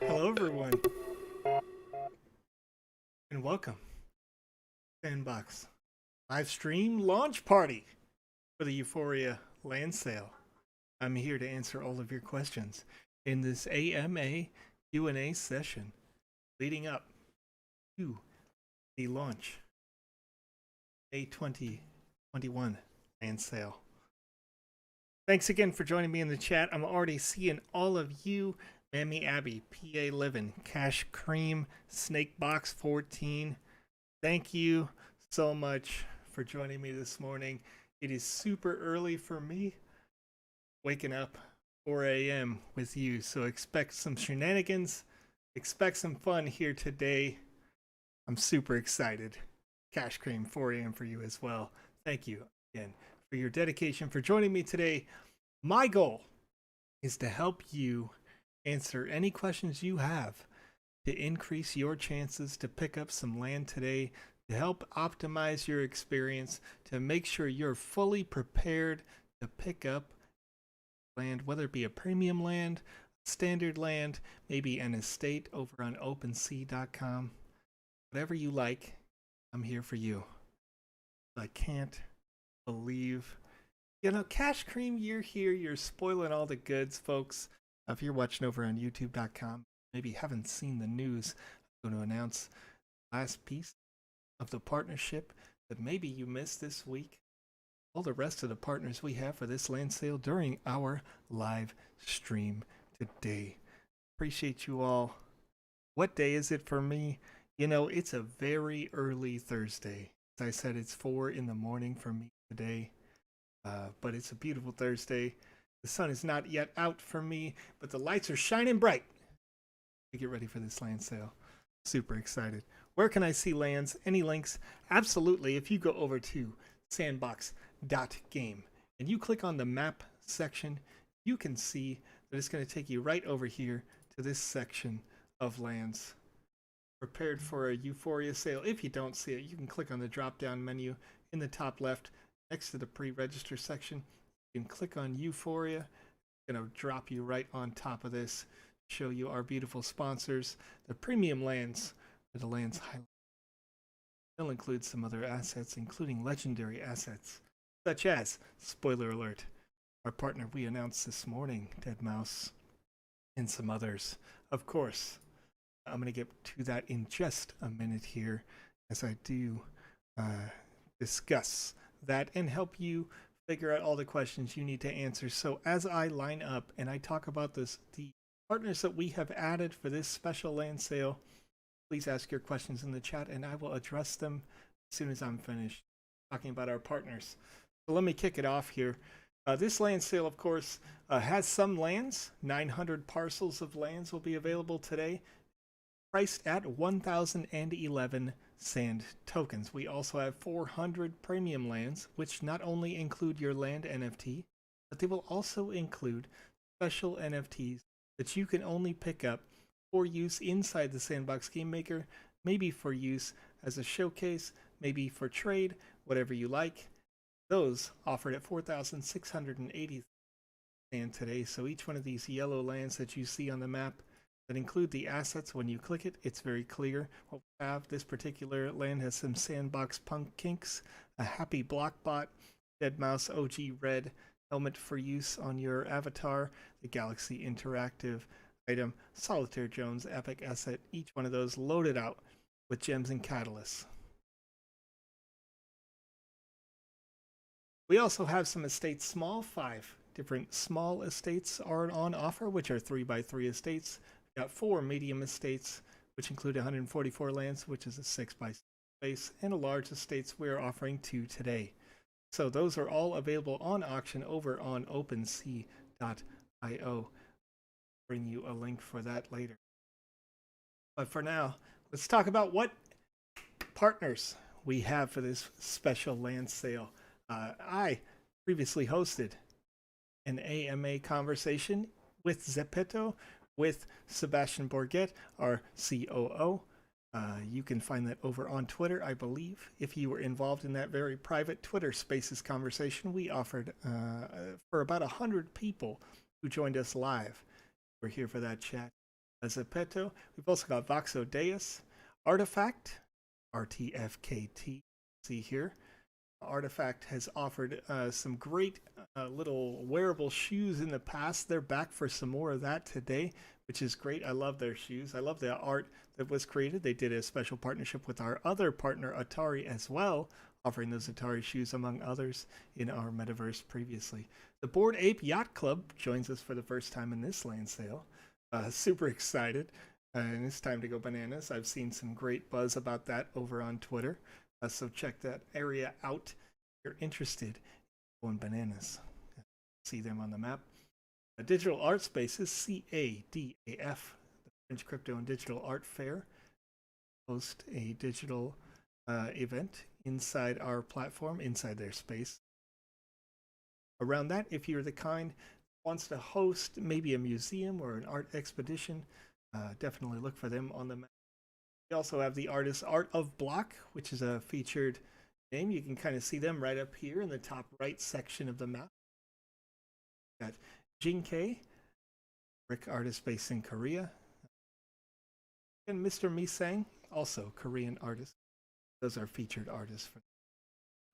Hello everyone, and welcome to Sandbox live stream launch party for the Euphoria land sale. I'm here to answer all of your questions in this AMA Q&A session leading up to the launch May 2021 land sale. Thanks again for joining me in the chat. I'm already seeing all of you. Mammy Abby, PA Livin, Cash Cream, Snakebox14. Thank you so much for joining me this morning. It is super early for me, waking up 4 a.m. with you. So expect some shenanigans, expect some fun here today. I'm super excited. Cash Cream, 4 a.m. for you as well. Thank you again for your dedication for joining me today. My goal is to help you answer any questions you have to increase your chances to pick up some land today, to help optimize your experience, to make sure you're fully prepared to pick up land, whether it be a premium land, standard land, maybe an estate over on OpenSea.com. Whatever you like, I'm here for you. I can't believe, Cash Cream, you're here, you're spoiling all the goods, folks. If you're watching over on YouTube.com, maybe haven't seen the news, I'm going to announce the last piece of the partnership that maybe you missed this week. All the rest of the partners we have for this land sale during our live stream today. Appreciate you all. What day is it for me? It's a very early Thursday. As I said, it's 4 in the morning for me today, but it's a beautiful Thursday. The sun is not yet out for me, but the lights are shining bright to get ready for this land sale. Super excited. Where can I see lands? Any links? Absolutely. If you go over to sandbox.game and you click on the map section, you can see that it's going to take you right over here to this section of lands prepared for a Euphoria sale. If you don't see it, you can click on the drop-down menu in the top left next to the pre-register section. You can click on Euphoria. It's going to drop you right on top of this, show you our beautiful sponsors, the premium lands, or the lands highlighted. They'll include some other assets, including legendary assets, such as, spoiler alert, our partner we announced this morning, Dead Mouse, and some others. Of course, I'm going to get to that in just a minute here as I do discuss that and help you figure out all the questions you need to answer. So as I line up and I talk about the partners that we have added for this special land sale, please ask your questions in the chat and I will address them as soon as I'm finished talking about our partners. So let me kick it off here. This land sale, of course, has some lands. 900 parcels of lands will be available today, priced at 1,011 sand tokens. We also have 400 premium lands, which not only include your land NFT, but they will also include special NFTs that you can only pick up for use inside the Sandbox Game Maker, maybe for use as a showcase, maybe for trade, whatever you like. Those offered at 4,680 land today. So each one of these yellow lands that you see on the map that include the assets, when you click it, it's very clear what we have. This particular land has some Sandbox Punk Kinks, a Happy Blockbot, Dead Mouse OG Red, helmet for use on your avatar, the Galaxy Interactive item, Solitaire Jones, Epic Asset, each one of those loaded out with gems and catalysts. We also have some estates small, 5 different small estates are on offer, which are 3x3 estates. We got 4 medium estates, which include 144 lands, which is a 6x6 space, and a large estates we're offering 2 today. So those are all available on auction over on OpenSea.io. Bring you a link for that later. But for now, let's talk about what partners we have for this special land sale. I previously hosted an AMA conversation with Zepeto, with Sebastian Bourget, our COO. You can find that over on Twitter, I believe. If you were involved in that very private Twitter Spaces conversation, we offered for about 100 people who joined us live. We're here for that chat. Zepeto. We've also got Voxo Deus, Artifact, RTFKT. See here. Artifact has offered some great little wearable shoes in the past. They're back for some more of that today, which is great. I love their shoes. I love the art that was created. They did a special partnership with our other partner, Atari, as well, offering those Atari shoes, among others, in our Metaverse previously. The Bored Ape Yacht Club joins us for the first time in this land sale. Super excited. And it's time to go bananas. I've seen some great buzz about that over on Twitter. So check that area out if you're interested in going bananas. See them on the map. Digital Art Spaces, CADAF, the French Crypto and Digital Art Fair, host a digital event inside our platform, inside their space. Around that, if you're the kind who wants to host maybe a museum or an art expedition, definitely look for them on the map. We also have the artist Art of Block, which is a featured name. You can kind of see them right up here in the top right section of the map. Got Jinkei, brick artist based in Korea. And Mr. Misang, also Korean artist. Those are featured artists.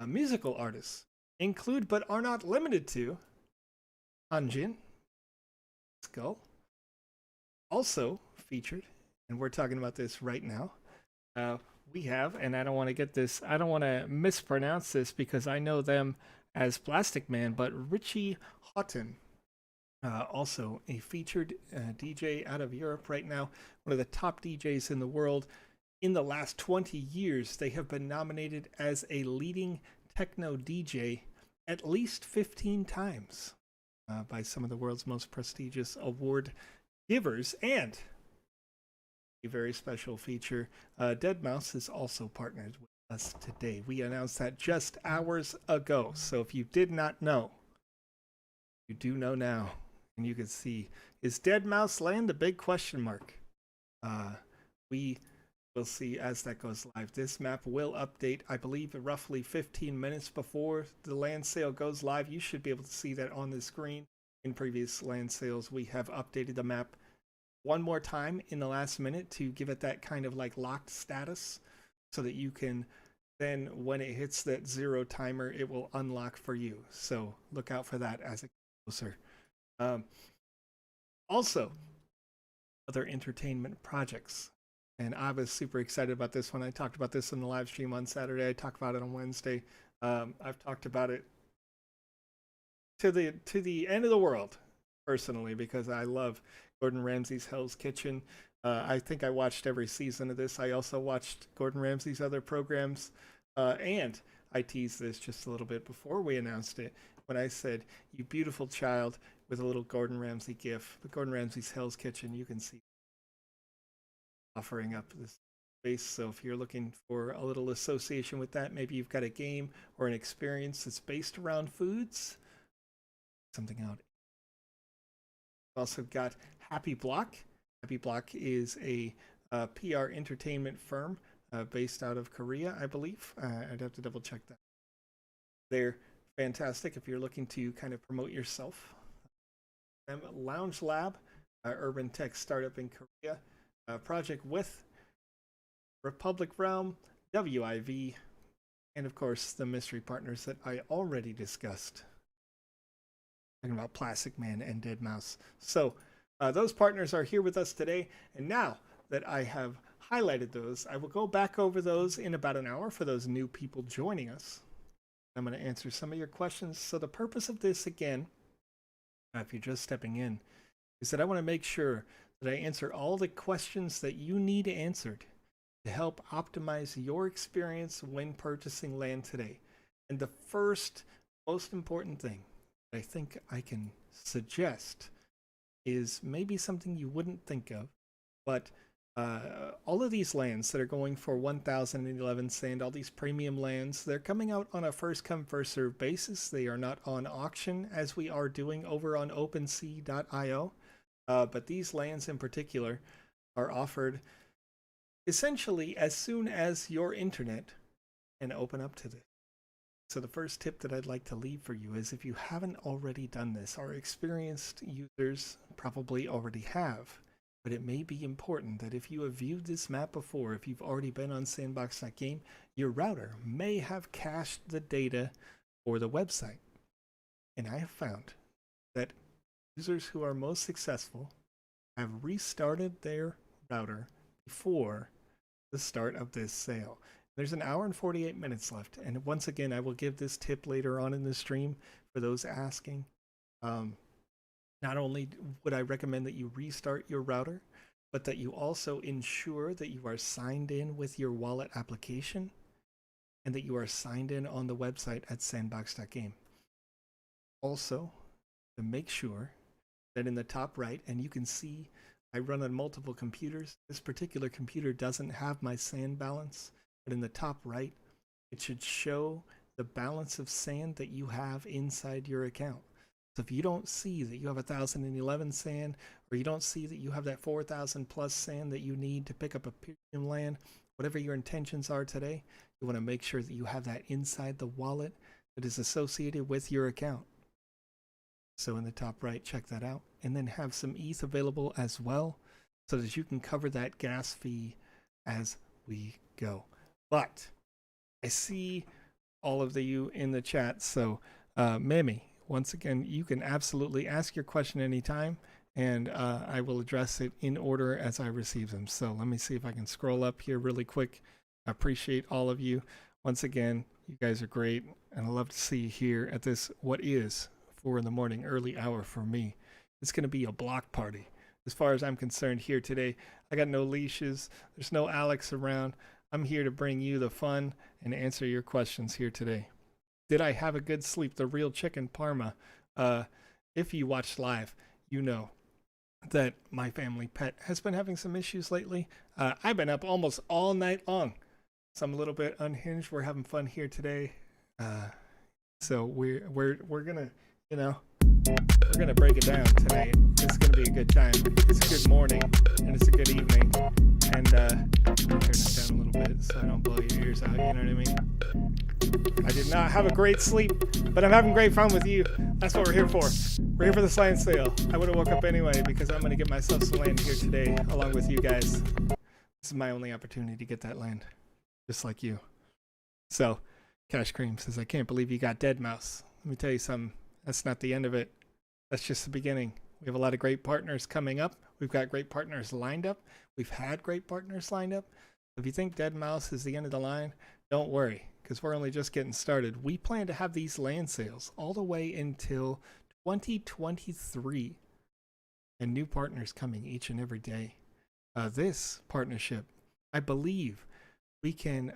Musical artists include but are not limited to Hanjin, Skull, also featured, and we're talking about this right now. We have, and I don't want to mispronounce this because I know them as Plastic Man, but Richie Houghton, also a featured DJ out of Europe right now, one of the top DJs in the world. In the last 20 years, they have been nominated as a leading techno DJ at least 15 times by some of the world's most prestigious award givers. And a very special feature, Dead Mouse is also partnered with us today. We announced that just hours ago. So if you did not know, you do know now. And you can see, is Dead Mouse land? A big question mark. We will see as that goes live. This map will update, I believe, roughly 15 minutes before the land sale goes live. You should be able to see that on the screen. In previous land sales, we have updated the map one more time in the last minute to give it that kind of like locked status so that you can then, when it hits that 0 timer, it will unlock for you. So look out for that as it gets closer. Also, other entertainment projects. And I was super excited about this one. I talked about this in the live stream on Saturday. I talked about it on Wednesday. I've talked about it to the end of the world, personally, because I love Gordon Ramsay's Hell's Kitchen. I think I watched every season of this. I also watched Gordon Ramsay's other programs. And I teased this just a little bit before we announced it when I said, "You beautiful child," with a little Gordon Ramsay gif. But Gordon Ramsay's Hell's Kitchen, you can see offering up this space. So if you're looking for a little association with that, maybe you've got a game or an experience that's based around foods, something out We've also got Happy Block. Happy Block is a PR entertainment firm based out of Korea, I believe. I'd have to double check that. They're fantastic if you're looking to kind of promote yourself. Lounge Lab, urban tech startup in Korea. Project with Republic Realm, WIV, and of course the mystery partners that I already discussed. Talking about Plastic Man and Dead Mouse. So those partners are here with us today, and now that I have highlighted those, I will go back over those in about an hour for those new people joining us. I'm going to answer some of your questions. So the purpose of this, again, if you're just stepping in, is that I want to make sure that I answer all the questions that you need answered to help optimize your experience when purchasing land today. And the first most important thing that I think I can suggest is maybe something you wouldn't think of, but all of these lands that are going for 1,011 sand, all these premium lands, they're coming out on a first come first serve basis. They are not on auction as we are doing over on OpenSea.io. But these lands in particular are offered essentially as soon as your internet can open up to this. So the first tip that I'd like to leave for you is if you haven't already done this, our experienced users probably already have. But it may be important that if you have viewed this map before, if you've already been on Sandbox.game, your router may have cached the data for the website. And I have found that users who are most successful have restarted their router before the start of this sale. There's an hour and 48 minutes left. And once again, I will give this tip later on in the stream for those asking. Not only would I recommend that you restart your router, but that you also ensure that you are signed in with your wallet application and that you are signed in on the website at sandbox.game. Also, to make sure that in the top right, and you can see I run on multiple computers. This particular computer doesn't have my sand balance, but in the top right, it should show the balance of sand that you have inside your account. So if you don't see that you have 1,011 sand, or you don't see that you have that 4,000 plus sand that you need to pick up a premium land, whatever your intentions are today, you want to make sure that you have that inside the wallet that is associated with your account. So in the top right, check that out. And then have some ETH available as well so that you can cover that gas fee as we go. But I see all of you in the chat. So Mimi, once again, you can absolutely ask your question anytime, and I will address it in order as I receive them. So let me see if I can scroll up here really quick. I appreciate all of you. Once again, you guys are great, and I love to see you here at this, what is 4 in the morning, early hour for me. It's going to be a block party. As far as I'm concerned here today, I got no leashes. There's no Alex around. I'm here to bring you the fun and answer your questions here today. Did I have a good sleep? The real chicken parma. If you watched live, you know that my family pet has been having some issues lately. I've been up almost all night long, so I'm a little bit unhinged. We're having fun here today, so we're gonna, you know, we're gonna break it down tonight. It's gonna be a good time. It's a good morning and it's a good evening. And I'm gonna turn this down a little bit so I don't blow your ears out. You know what I mean? I did not have a great sleep, but I'm having great fun with you. That's what we're here for. We're here for this land sale. I would have woke up anyway because I'm going to get myself some land here today along with you guys. This is my only opportunity to get that land, just like you. So, Cash Cream says, I can't believe you got Dead Mouse. Let me tell you something. That's not the end of it. That's just the beginning. We have a lot of great partners coming up. We've got great partners lined up. We've had great partners lined up. If you think Dead Mouse is the end of the line, don't worry, because we're only just getting started. We plan to have these land sales all the way until 2023, and new partners coming each and every day. This partnership, I believe we can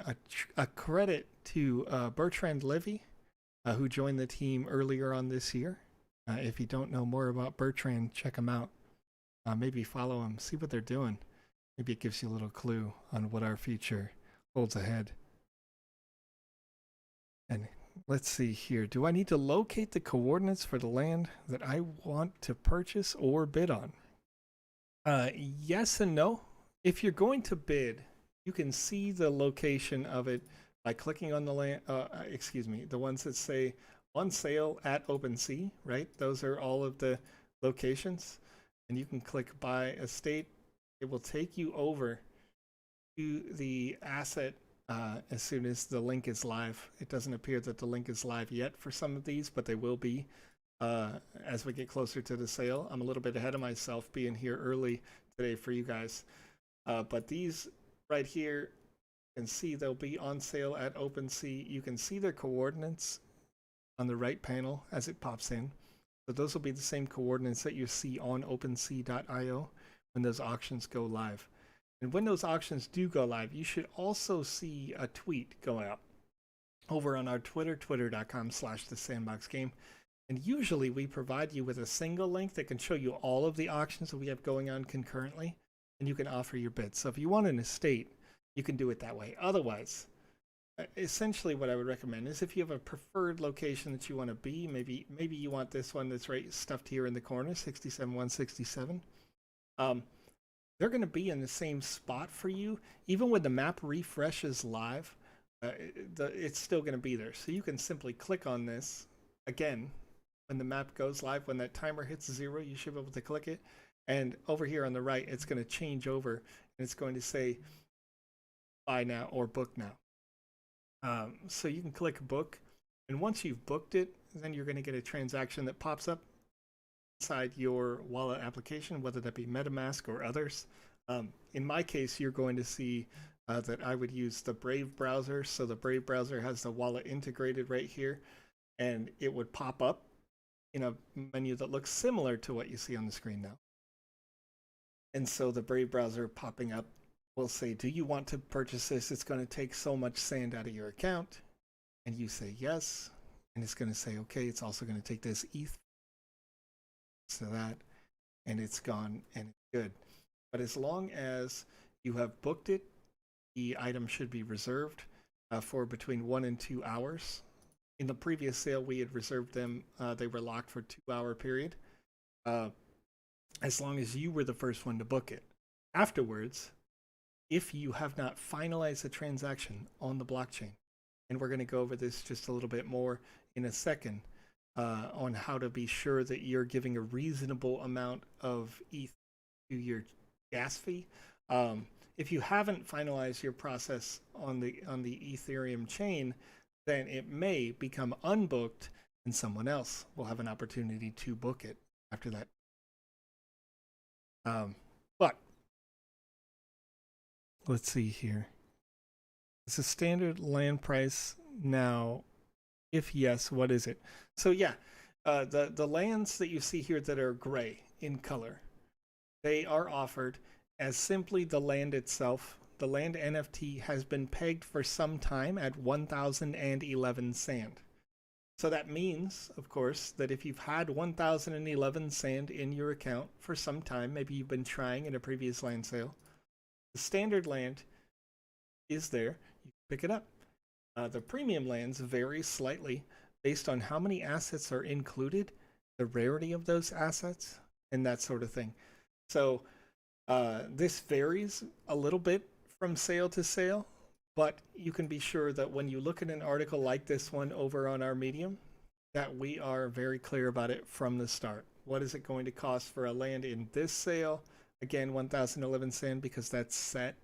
credit to Bertrand Levy, who joined the team earlier on this year. If you don't know more about Bertrand, check him out. Maybe follow him, see what they're doing. Maybe it gives you a little clue on what our future holds ahead. And let's see here. Do I need to locate the coordinates for the land that I want to purchase or bid on? Yes and no. If you're going to bid, you can see the location of it by clicking on the land. Excuse me, the ones that say on sale at OpenSea, right? Those are all of the locations, and you can click buy estate. It will take you over to the asset as soon as the link is live. It doesn't appear that the link is live yet for some of these, but they will be as we get closer to the sale. I'm a little bit ahead of myself being here early today for you guys. But these right here, you can see they'll be on sale at OpenSea. You can see their coordinates on the right panel as it pops in. So those will be the same coordinates that you see on OpenSea.io when those auctions go live. And when those auctions do go live, you should also see a tweet go out over on our Twitter, twitter.com/thesandboxgame. And usually we provide you with a single link that can show you all of the auctions that we have going on concurrently, and you can offer your bid. So if you want an estate, you can do it that way. Otherwise, essentially what I would recommend is if you have a preferred location that you want to be, maybe you want this one that's right stuffed here in the corner, 67167. They're going to be in the same spot for you. Even when the map refreshes live, it's still going to be there. So you can simply click on this. Again, when the map goes live, when that timer hits 0, you should be able to click it. And over here on the right, it's going to change over, and it's going to say buy now or book now. So you can click book, and once you've booked it, then you're going to get a transaction that pops up inside your wallet application, whether that be MetaMask or others. In my case, you're going to see that I would use the Brave browser. So the Brave browser has the wallet integrated right here, and it would pop up in a menu that looks similar to what you see on the screen now. And so the Brave browser popping up will say, do you want to purchase this? It's going to take so much sand out of your account. And you say yes. And it's going to say, okay, it's also going to take this ETH. So that, and it's gone and it's good. But as long as you have booked it, the item should be reserved for between 1 and 2 hours. In the previous sale, we had reserved them. They were locked for a 2-hour period. As long as you were the first one to book it. Afterwards, if you have not finalized the transaction on the blockchain, and we're going to go over this just a little bit more in a second on how to be sure that you're giving a reasonable amount of ETH to your gas fee. If you haven't finalized your process on the Ethereum chain, then it may become unbooked and someone else will have an opportunity to book it after that. But let's see here. It's a standard land price now. If yes, what is it? So yeah, the lands that you see here that are gray in color, they are offered as simply the land itself. The land NFT has been pegged for some time at 1,011 sand. So that means, of course, that if you've had 1,011 sand in your account for some time, maybe you've been trying in a previous land sale, the standard land is there. You pick it up. The premium lands vary slightly based on how many assets are included, the rarity of those assets, and that sort of thing. So this varies a little bit from sale to sale, but you can be sure that when you look at an article like this one over on our Medium, that we are very clear about it from the start. What is it going to cost for a land in this sale? Again, 1,011 sand because that's set.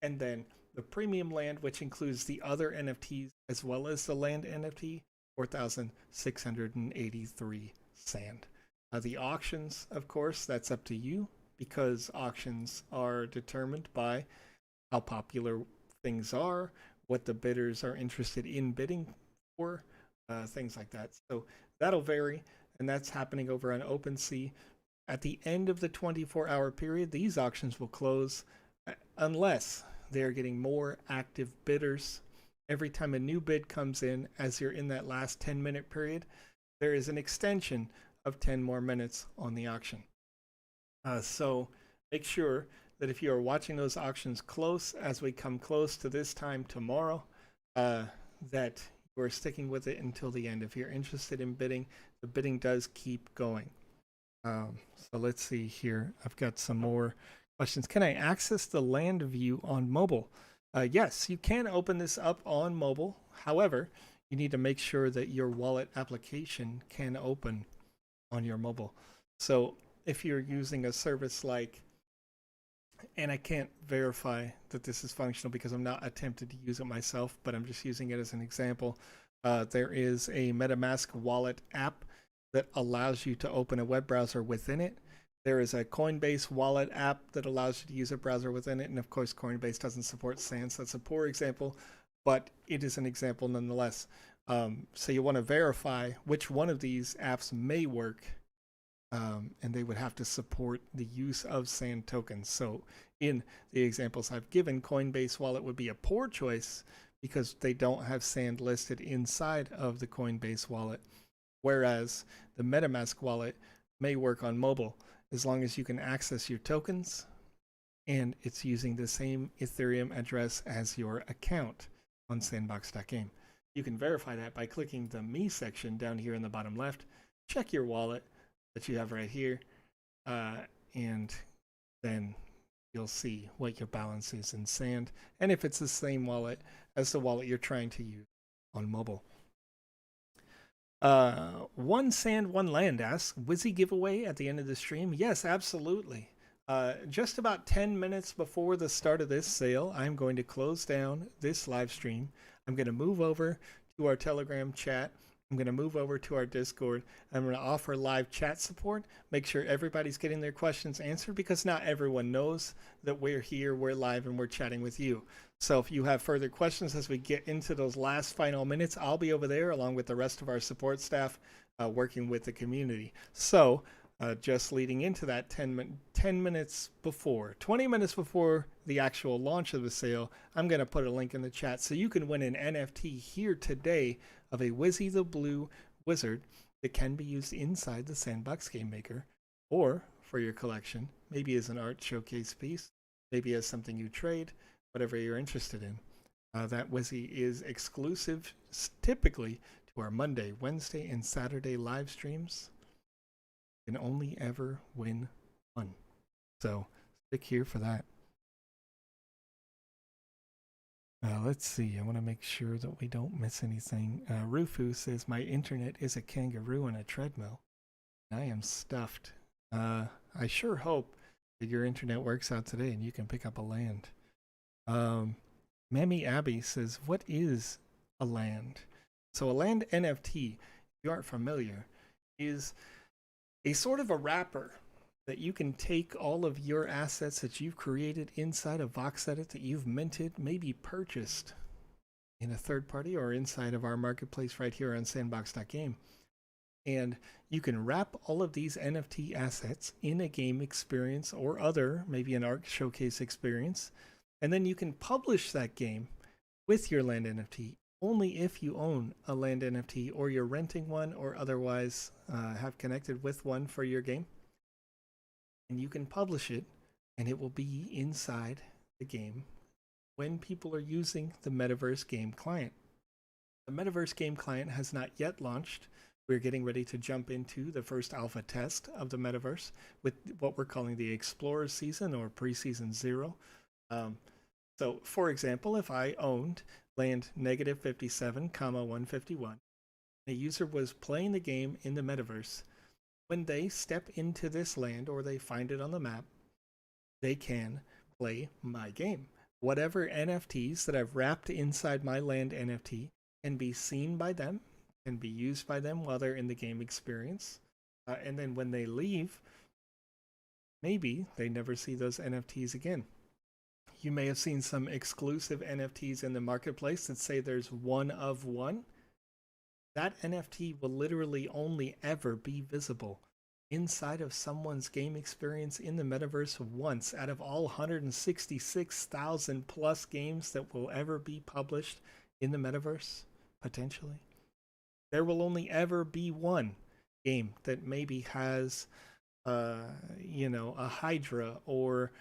And then the premium land, which includes the other NFTs as well as the land NFT, 4,683 sand. The auctions, of course, that's up to you because auctions are determined by how popular things are, what the bidders are interested in bidding for, things like that. So that'll vary, and that's happening over on OpenSea. At the end of the 24-hour period, these auctions will close unless they're getting more active bidders. Every time a new bid comes in, as you're in that last 10-minute period, there is an extension of 10 more minutes on the auction. So make sure that if you are watching those auctions close, as we come close to this time tomorrow, that you are sticking with it until the end. If you're interested in bidding, the bidding does keep going. So let's see here. I've got some more questions. Can I access the land view on mobile? Yes, you can open this up on mobile. However, you need to make sure that your wallet application can open on your mobile. So if you're using a service like, and I can't verify that this is functional because I'm not attempted to use it myself, but I'm just using it as an example. There is a MetaMask wallet app that allows you to open a web browser within it. There is a Coinbase wallet app that allows you to use a browser within it. And of course, Coinbase doesn't support Sand, so that's a poor example, but it is an example nonetheless. So you want to verify which one of these apps may work, and they would have to support the use of Sand tokens. So in the examples I've given, Coinbase wallet would be a poor choice because they don't have Sand listed inside of the Coinbase wallet, whereas the MetaMask wallet may work on mobile as long as you can access your tokens and it's using the same Ethereum address as your account on sandbox.game. You can verify that by clicking the Me section down here in the bottom left. Check your wallet that you have right here, and then you'll see what your balance is in Sand, and if it's the same wallet as the wallet you're trying to use on mobile. One Sand, One Land asks, Wizzy giveaway at the end of the stream? Yes, absolutely. Just about 10 minutes before the start of this sale, I'm going to close down this live stream. I'm going to move over to our Telegram chat. I'm going to move over to our Discord. I'm going to offer live chat support. Make sure everybody's getting their questions answered because not everyone knows that we're here, we're live, and we're chatting with you. So if you have further questions as we get into those last final minutes, I'll be over there along with the rest of our support staff working with the community. So just leading into that 20 minutes before the actual launch of the sale, I'm going to put a link in the chat so you can win an NFT here today of a Wizzy the Blue wizard that can be used inside the Sandbox Game Maker or for your collection, maybe as an art showcase piece, maybe as something you trade, whatever you're interested in. That Wizzy is exclusive typically to our Monday, Wednesday, and Saturday live streams. You can only ever win one. So stick here for that. Let's see. I want to make sure that we don't miss anything. Rufu says, my internet is a kangaroo on a treadmill. I am stuffed. I sure hope that your internet works out today and you can pick up a land. Mammy Abby says, what is a land? So a land NFT, if you aren't familiar, is a sort of a wrapper that you can take all of your assets that you've created inside a Vox edit that you've minted, maybe purchased in a third party or inside of our marketplace right here on sandbox.game. And you can wrap all of these NFT assets in a game experience or other, maybe an art showcase experience. And then you can publish that game with your land NFT only if you own a land NFT or you're renting one or otherwise have connected with one for your game. And you can publish it and it will be inside the game when people are using the Metaverse game client. The Metaverse game client has not yet launched. We're getting ready to jump into the first alpha test of the Metaverse with what we're calling the Explorer season or pre-season 0. So for example, if I owned land -57, 151, a user was playing the game in the Metaverse, when they step into this land or they find it on the map, they can play my game. Whatever NFTs that I've wrapped inside my land NFT can be seen by them, can be used by them while they're in the game experience. And then when they leave, maybe they never see those NFTs again. You may have seen some exclusive NFTs in the marketplace that say there's one of one. That NFT will literally only ever be visible inside of someone's game experience in the Metaverse once out of all 166,000 plus games that will ever be published in the Metaverse, potentially. There will only ever be one game that maybe has, a Hydra or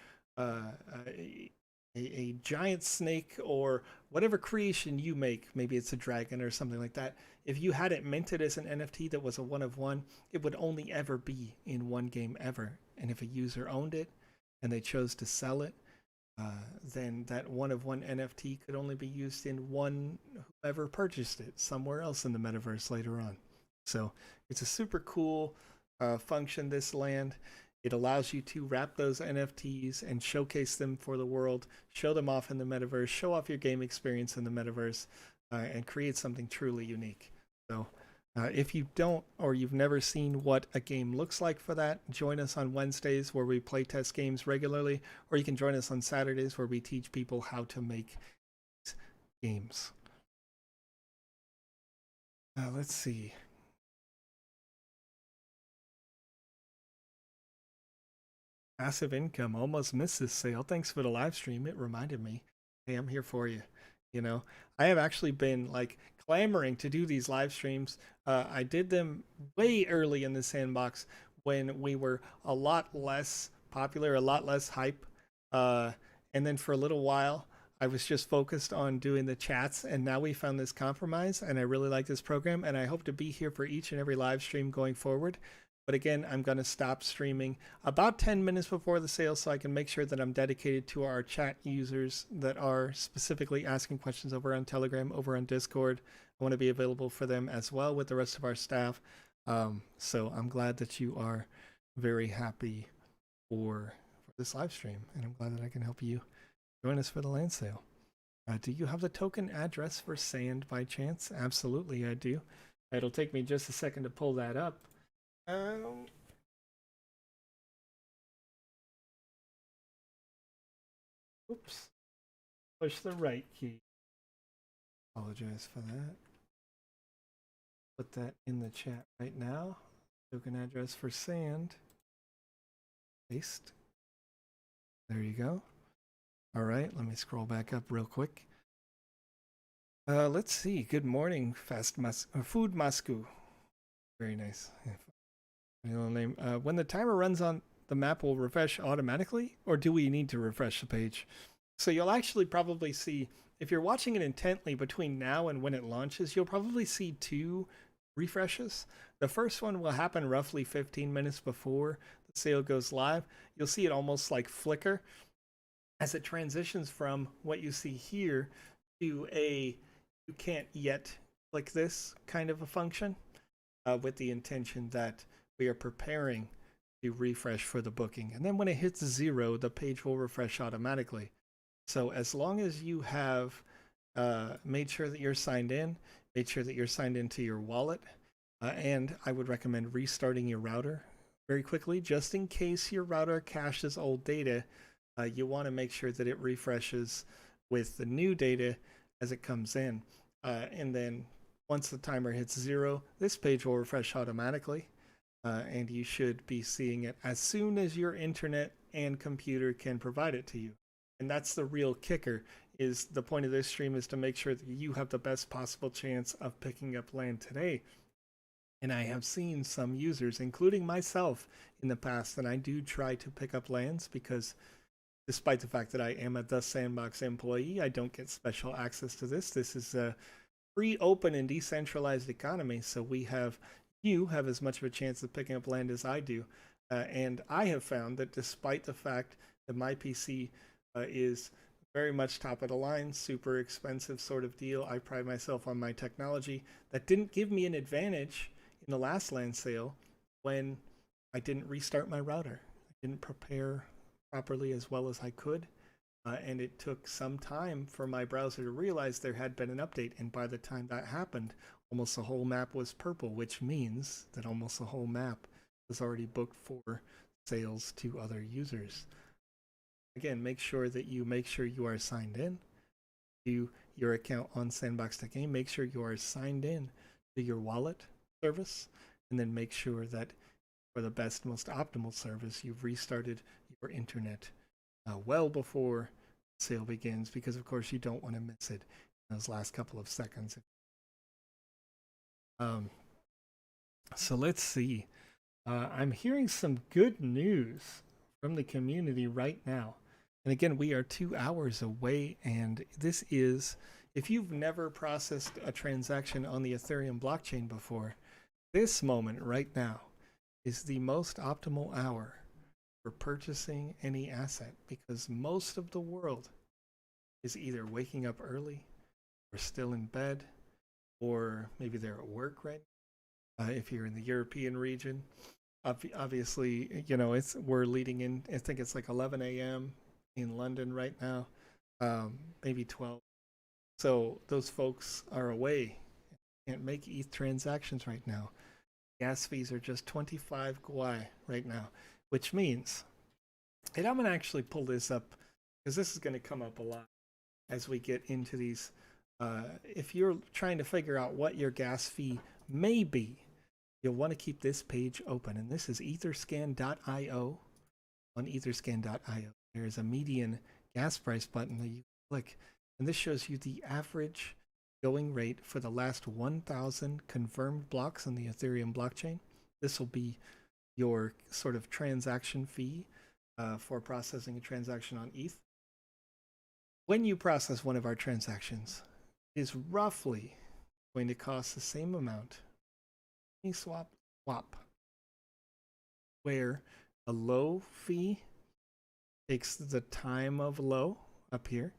a giant snake or whatever creation you make, maybe it's a dragon or something like that, if you had it minted as an NFT that was a one of one, it would only ever be in one game ever. And if a user owned it and they chose to sell it, then that one of one NFT could only be used in one whoever purchased it somewhere else in the metaverse later on. So it's a super cool function, this land. It allows you to wrap those NFTs and showcase them for the world, show them off in the metaverse, show off your game experience in the metaverse, and create something truly unique. So if you don't, or you've never seen what a game looks like for that, join us on Wednesdays where we play test games regularly, or you can join us on Saturdays where we teach people how to make games. Let's see. Passive income, almost missed this sale. Thanks for the live stream. It reminded me. Hey, I'm here for you. You know, I have actually been like clamoring to do these live streams. I did them way early in the Sandbox when we were a lot less popular, a lot less hype. And then for a little while, I was just focused on doing the chats, and now we found this compromise, and I really like this program, and I hope to be here for each and every live stream going forward. But again, I'm going to stop streaming about 10 minutes before the sale so I can make sure that I'm dedicated to our chat users that are specifically asking questions over on Telegram, over on Discord. I want to be available for them as well with the rest of our staff. So I'm glad that you are very happy for this live stream, and I'm glad that I can help you join us for the land sale. Do you have the token address for Sand by chance? Absolutely, I do. It'll take me just a second to pull that up. Oops. Push the right key. Apologize for that. Put that in the chat right now. Token address for Sand. Paste. There you go. All right, let me scroll back up real quick. Let's see. Good morning, Food Moscow. Very nice. Name. When the timer runs on, the map will refresh automatically, or do we need to refresh the page? So you'll actually probably see, if you're watching it intently between now and when it launches, you'll probably see two refreshes. The first one will happen roughly 15 minutes before the sale goes live. You'll see it almost like flicker as it transitions from what you see here to a you can't yet click this kind of a function, with the intention that we are preparing to refresh for the booking. And then when it hits 0, the page will refresh automatically. So as long as you have made sure that you're signed in, made sure that you're signed into your wallet, and I would recommend restarting your router very quickly, just in case your router caches old data. You want to make sure that it refreshes with the new data as it comes in. And then once the timer hits 0, this page will refresh automatically. And you should be seeing it as soon as your internet and computer can provide it to you. And that's the real kicker, is the point of this stream is to make sure that you have the best possible chance of picking up land today. And I have seen some users, including myself in the past, and I do try to pick up lands because despite the fact that I am a The Sandbox employee, I don't get special access to this. This is a free, open, and decentralized economy, so you have as much of a chance of picking up land as I do. And I have found that despite the fact that my PC is very much top of the line, super expensive sort of deal, I pride myself on my technology. That didn't give me an advantage in the last land sale when I didn't restart my router. I didn't prepare properly as well as I could. And it took some time for my browser to realize there had been an update. And by the time that happened, almost the whole map was purple, which means that almost the whole map was already booked for sales to other users. Again, make sure you are signed in to your account on Sandbox.game. Make sure you are signed in to your wallet service, and then make sure that for the best, most optimal service, you've restarted your internet well before the sale begins, because of course you don't want to miss it in those last couple of seconds. So let's see. I'm hearing some good news from the community right now. And again, we are 2 hours away, and this is, if you've never processed a transaction on the Ethereum blockchain before, this moment right now is the most optimal hour for purchasing any asset, because most of the world is either waking up early or still in bed, or maybe they're at work right now. If you're in the European region, obviously, we're leading in, I think it's like 11 a.m. in London right now, maybe 12. So those folks are away, can't make ETH transactions right now. Gas fees are just 25 guai right now, which means, and I'm going to actually pull this up because this is going to come up a lot as we get into these. If you're trying to figure out what your gas fee may be, you'll want to keep this page open. And this is etherscan.io. On etherscan.io, there's a median gas price button that you click, and this shows you the average going rate for the last 1,000 confirmed blocks on the Ethereum blockchain. This will be your sort of transaction fee for processing a transaction on ETH. When you process one of our transactions, it is roughly going to cost the same amount. Swap, where a low fee takes the time of low up here,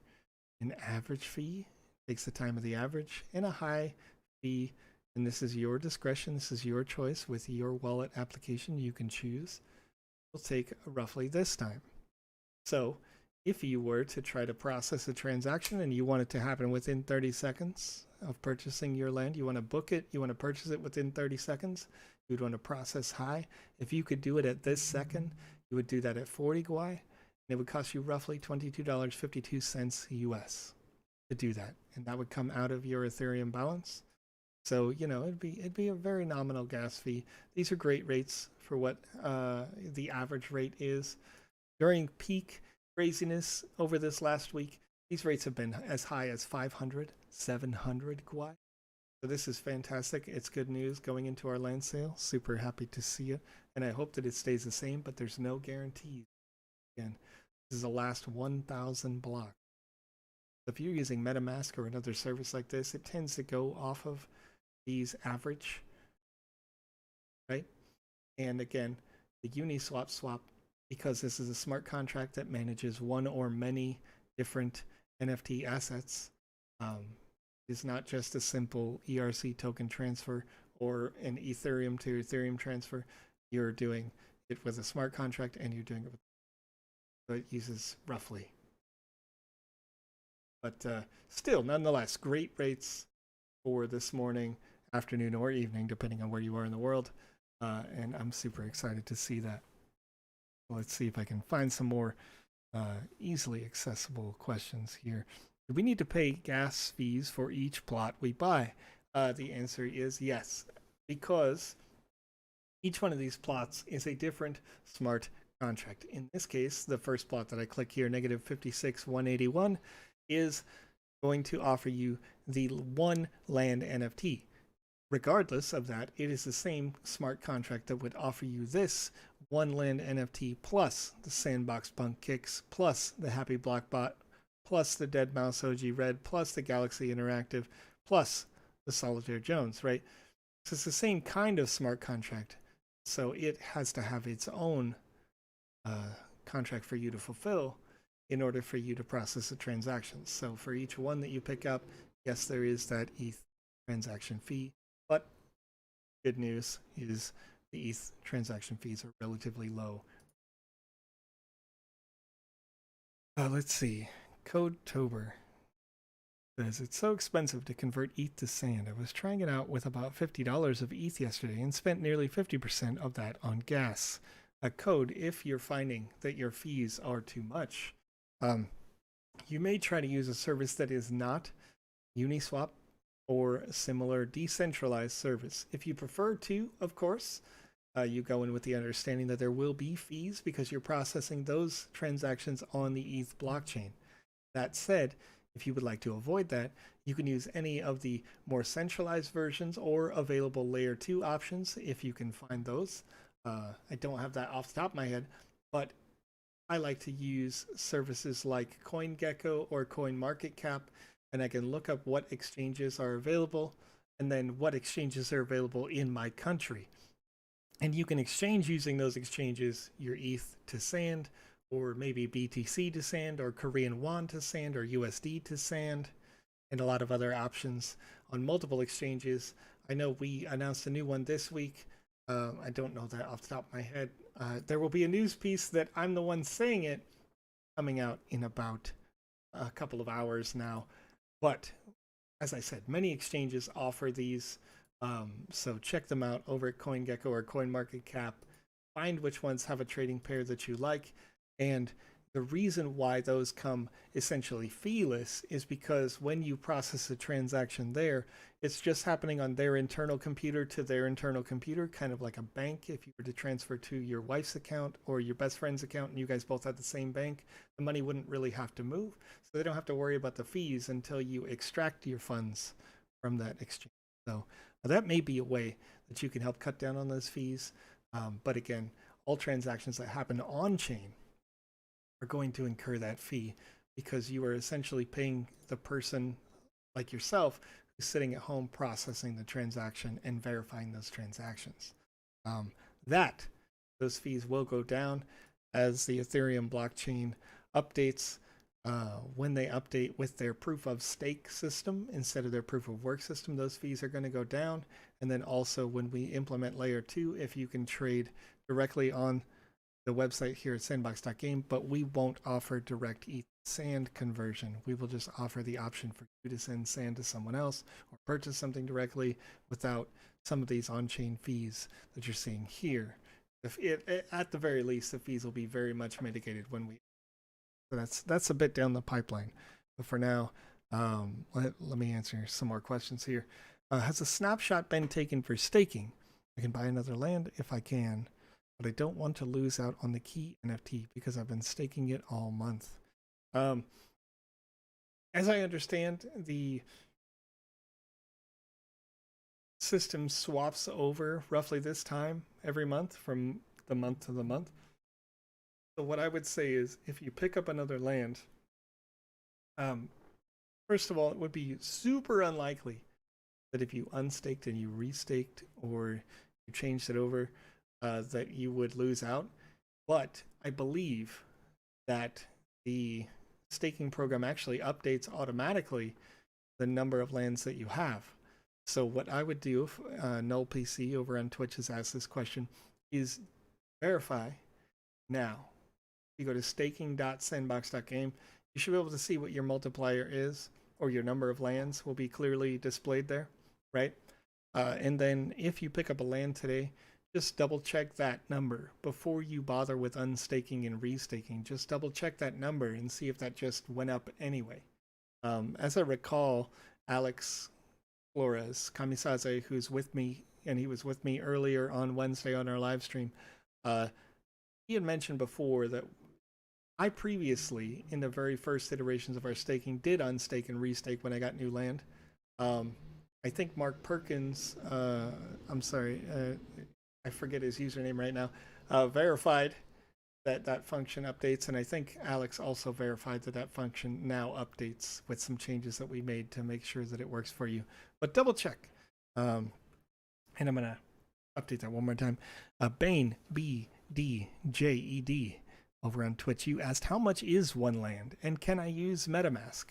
an average fee takes the time of the average, and a high fee, and this is your discretion, this is your choice with your wallet application, you can choose, will take roughly this time. So if you were to try to process a transaction and you want it to happen within 30 seconds of purchasing your land, you want to book it, you want to purchase it within 30 seconds, you would want to process high. If you could do it at this second, you would do that at 40 guai, and it would cost you roughly $22.52 US to do that, and that would come out of your Ethereum balance. So it'd be a very nominal gas fee. These are great rates for what the average rate is. During peak craziness over this last week, these rates have been as high as 500, 700 guai. So this is fantastic. It's good news going into our land sale. Super happy to see it, and I hope that it stays the same, but there's no guarantees. Again, this is the last 1,000 blocks. If you're using MetaMask or another service like this, it tends to go off of these average, right? And again, the Uniswap swap, because this is a smart contract that manages one or many different NFT assets, is not just a simple ERC token transfer or an Ethereum to Ethereum transfer. You're doing it with a smart contract, and you're doing it with, so it uses roughly. But still, nonetheless, great rates for this morning, afternoon, or evening, depending on where you are in the world. And I'm super excited to see that. Let's see if I can find some more easily accessible questions here. Do we need to pay gas fees for each plot we buy? The answer is yes, because each one of these plots is a different smart contract. In this case, the first plot that I click here, negative 56,181, is going to offer you the one land NFT. Regardless of that, it is the same smart contract that would offer you this one land NFT plus the Sandbox Punk Kicks plus the Happy Blockbot plus the Dead Mouse OG Red plus the Galaxy Interactive plus the Solitaire Jones, right? So it's the same kind of smart contract. So it has to have its own contract for you to fulfill in order for you to process the transactions. So for each one that you pick up, yes, there is that ETH transaction fee, but good news is the ETH transaction fees are relatively low. Let's see. Codetober says it's so expensive to convert ETH to sand. I was trying it out with about $50 of ETH yesterday and spent nearly 50% of that on gas. A code, if you're finding that your fees are too much, you may try to use a service that is not Uniswap or a similar decentralized service. If you prefer to, of course, you go in with the understanding that there will be fees because you're processing those transactions on the ETH blockchain. That said, if you would like to avoid that, you can use any of the more centralized versions or available layer 2 options if you can find those. I don't have that off the top of my head, but I like to use services like CoinGecko or CoinMarketCap, and I can look up what exchanges are available and then what exchanges are available in my country. And you can exchange using those exchanges your ETH to Sand, or maybe BTC to Sand, or Korean Won to Sand, or USD to Sand, and a lot of other options on multiple exchanges. I know we announced a new one this week. I don't know that off the top of my head. There will be a news piece that I'm the one saying it coming out in about a couple of hours now. But as I said, many exchanges offer these. So check them out over at CoinGecko or CoinMarketCap. Find which ones have a trading pair that you like. And the reason why those come essentially feeless is because when you process a transaction there, it's just happening on their internal computer to their internal computer, kind of like a bank. If you were to transfer to your wife's account or your best friend's account and you guys both had the same bank, the money wouldn't really have to move. So they don't have to worry about the fees until you extract your funds from that exchange. So that may be a way that you can help cut down on those fees. But again, all transactions that happen on chain are going to incur that fee because you are essentially paying the person like yourself who's sitting at home processing the transaction and verifying those transactions. Those fees will go down as the Ethereum blockchain updates. When they update with their proof of stake system instead of their proof of work system, those fees are going to go down. And then also when we implement layer 2, if you can trade directly on the website here at sandbox.game, but we won't offer direct ETH sand conversion. We will just offer the option for you to send sand to someone else or purchase something directly without some of these on-chain fees that you're seeing here. At the very least, the fees will be very much mitigated when we. So that's a bit down the pipeline. But for now, let me answer some more questions here. Has a snapshot been taken for staking? I can buy another land if I can, but I don't want to lose out on the key NFT because I've been staking it all month. As I understand, the system swaps over roughly this time every month from the month to the month. So what I would say is if you pick up another land, first of all, it would be super unlikely that if you unstaked and you restaked or you changed it over, that you would lose out. But I believe that the staking program actually updates automatically the number of lands that you have. So what I would do, if Null PC over on Twitch has asked this question, is verify now. You go to staking.sandbox.game, you should be able to see what your multiplier is, or your number of lands will be clearly displayed there, right? And then if you pick up a land today, just double check that number before you bother with unstaking and restaking. Just double check that number and see if that just went up anyway. As I recall, Alex Flores, Kamisaze, who's with me, and he was with me earlier on Wednesday on our live stream, he had mentioned before that I previously, in the very first iterations of our staking, did unstake and restake when I got new land. I think Mark Perkins, I'm sorry, I forget his username right now, verified that function updates, and I think Alex also verified that function now updates with some changes that we made to make sure that it works for you. But double check. And I'm going to update that one more time. Bane, BDJED, over on Twitch, you asked, how much is one land, and can I use MetaMask?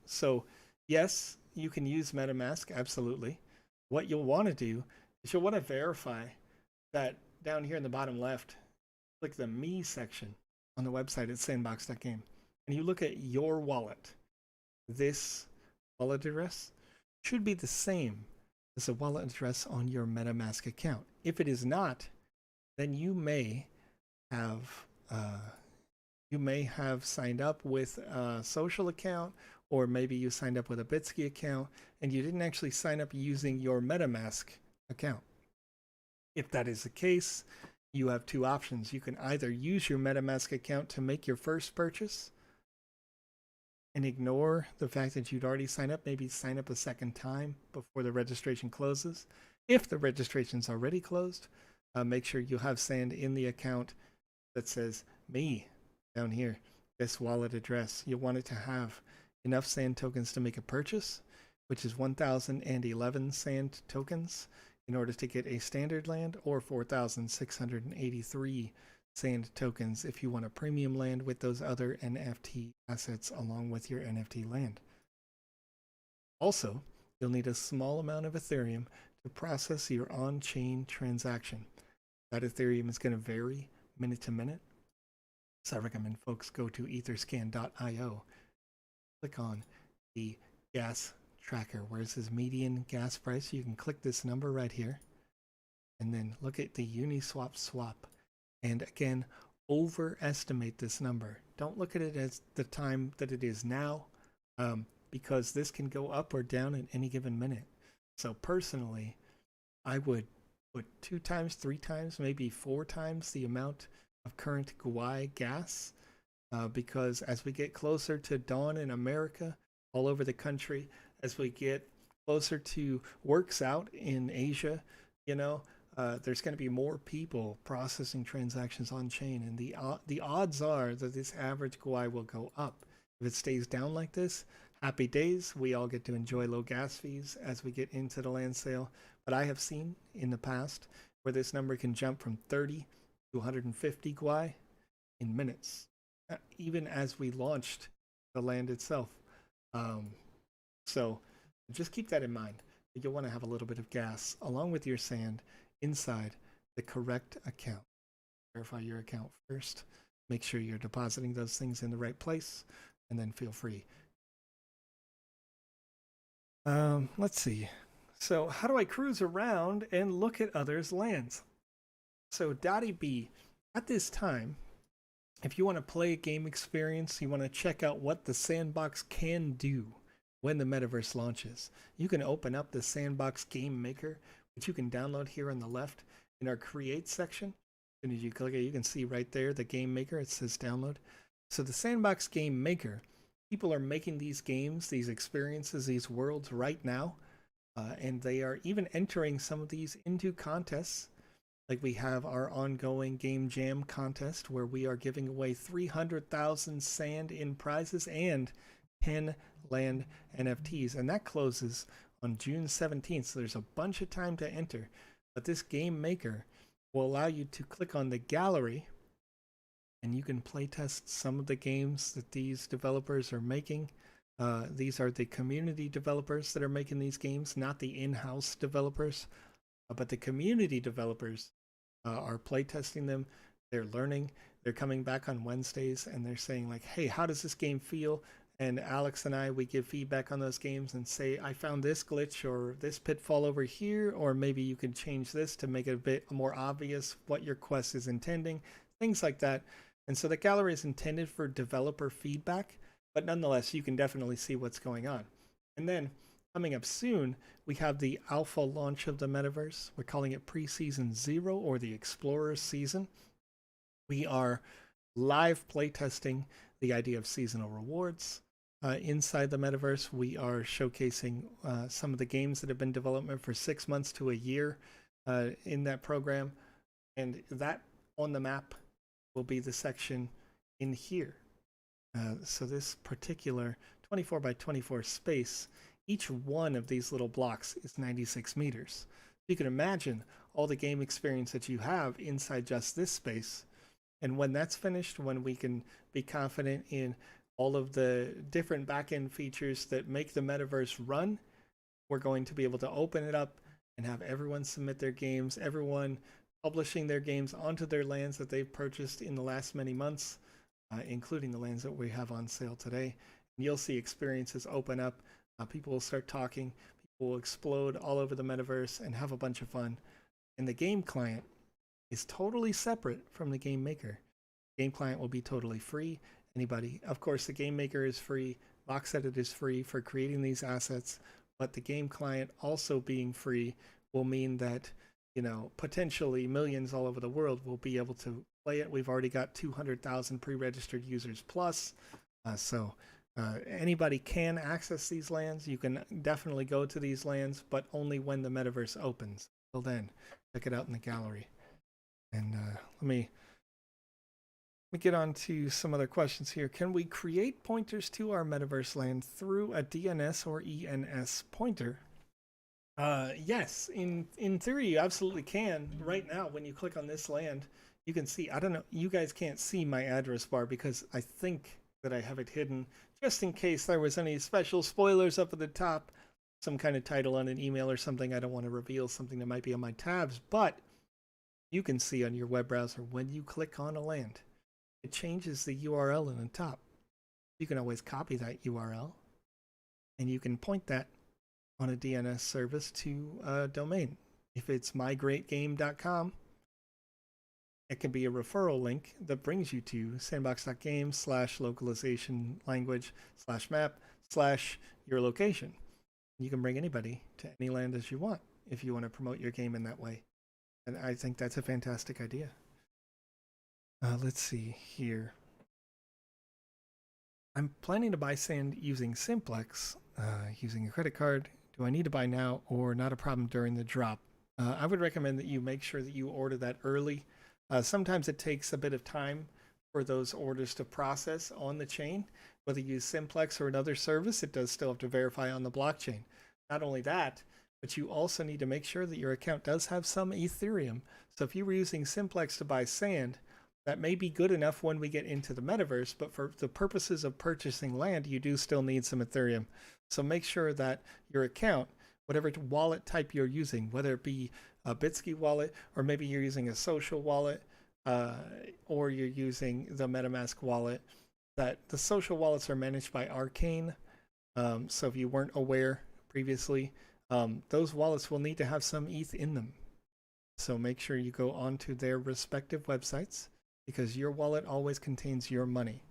So, yes, you can use MetaMask, absolutely. What you'll want to do is you'll want to verify that down here in the bottom left, click the Me section on the website at sandbox.game, and you look at your wallet. This wallet address should be the same as the wallet address on your MetaMask account. If it is not, then you may have signed up with a social account, or maybe you signed up with a Bitsky account and you didn't actually sign up using your MetaMask account. If that is the case, you have two options. You can either use your MetaMask account to make your first purchase and ignore the fact that you'd already signed up, maybe sign up a second time before the registration closes. If the registration's already closed, make sure you have sand in the account that says me down here, this wallet address. You'll want it to have enough sand tokens to make a purchase, which is 1,011 sand tokens in order to get a standard land, or 4,683 sand tokens if you want a premium land with those other NFT assets along with your NFT land. Also, you'll need a small amount of Ethereum to process your on-chain transaction. That Ethereum is going to vary minute to minute, so I recommend folks go to etherscan.io, click on the gas tracker where it says median gas price. You can click this number right here and then look at the Uniswap swap, and again, overestimate this number. Don't look at it as the time that it is now, because this can go up or down at any given minute. So personally, I would put 2 times, 3 times, maybe 4 times the amount of current GUI gas, because as we get closer to dawn in America, all over the country, as we get closer to works out in Asia, you know, there's going to be more people processing transactions on chain, and the odds are that this average GUI will go up. If it stays down like this, happy days. We all get to enjoy low gas fees as we get into the land sale. But I have seen in the past where this number can jump from 30 to 150 GUI in minutes, even as we launched the land itself. So just keep that in mind. You'll want to have a little bit of gas along with your sand inside the correct account. Verify your account first. Make sure you're depositing those things in the right place, and then feel free. Let's see. So how do I cruise around and look at others' lands? So Dottie B, at this time, if you want to play a game experience, you want to check out what the Sandbox can do when the Metaverse launches, you can open up the Sandbox Game Maker, which you can download here on the left in our Create section. As soon as you click it, you can see right there the Game Maker. It says download. So the Sandbox Game Maker, people are making these games, these experiences, these worlds right now, and they are even entering some of these into contests. Like we have our ongoing Game Jam contest where we are giving away 300,000 sand in prizes and 10 land NFTs, and that closes on June 17th, so there's a bunch of time to enter. But this Game Maker will allow you to click on the gallery, and you can playtest some of the games that these developers are making. These are the community developers that are making these games, not the in-house developers. But the community developers are playtesting them. They're learning. They're coming back on Wednesdays, and they're saying like, hey, how does this game feel? And Alex and I, we give feedback on those games and say, I found this glitch or this pitfall over here, or maybe you could change this to make it a bit more obvious what your quest is intending, things like that. And so the gallery is intended for developer feedback, but nonetheless, you can definitely see what's going on. And then coming up soon, we have the alpha launch of the Metaverse. We're calling it Pre-Season 0 or the Explorer Season. We are live playtesting the idea of seasonal rewards. Inside the Metaverse, we are showcasing some of the games that have been in development for 6 months to a year in that program. And that on the map will be the section in here. So this particular 24 by 24 space, each one of these little blocks is 96 meters. You can imagine all the game experience that you have inside just this space. And when that's finished, when we can be confident in all of the different backend features that make the Metaverse run, we're going to be able to open it up and have everyone submit their games, everyone publishing their games onto their lands that they've purchased in the last many months, including the lands that we have on sale today. And you'll see experiences open up. People will start talking. People will explode all over the Metaverse and have a bunch of fun. And the game client is totally separate from the Game Maker. Game client will be totally free. Anybody, of course, the Game Maker is free. Box Edit is free for creating these assets, but the game client also being free will mean that, you know, potentially millions all over the world will be able to play it. We've already got 200,000 pre-registered users plus, so anybody can access these lands. You can definitely go to these lands, but only when the Metaverse opens. Till then, check it out in the gallery. And let me me get on to some other questions here. Can we create pointers to our metaverse land through a DNS or ENS pointer? Yes, in theory, you absolutely can. Right now, when you click on this land, you can see, I don't know, you guys can't see my address bar because I think that I have it hidden just in case there was any special spoilers up at the top, some kind of title on an email or something. I don't want to reveal something that might be on my tabs, but you can see on your web browser when you click on a land, it changes the URL in the top. You can always copy that URL and you can point that on a DNS service to a domain. If it's mygreatgame.com, it can be a referral link that brings you to sandbox.games/localization language/map/your location. You can bring anybody to any land as you want if you want to promote your game in that way. And I think that's a fantastic idea. Let's see here. I'm planning to buy sand using Simplex, using a credit card. Do I need to buy now or not a problem during the drop? I would recommend that you make sure that you order that early. Sometimes it takes a bit of time for those orders to process on the chain. Whether you use Simplex or another service, it does still have to verify on the blockchain. Not only that, but you also need to make sure that your account does have some Ethereum. So if you were using Simplex to buy sand, that may be good enough when we get into the metaverse, but for the purposes of purchasing land, you do still need some Ethereum. So make sure that your account, whatever wallet type you're using, whether it be a Bitsky wallet, or maybe you're using a social wallet, or you're using the MetaMask wallet, that the social wallets are managed by Arcane. So if you weren't aware previously, those wallets will need to have some ETH in them. So make sure you go onto their respective websites, because your wallet always contains your money.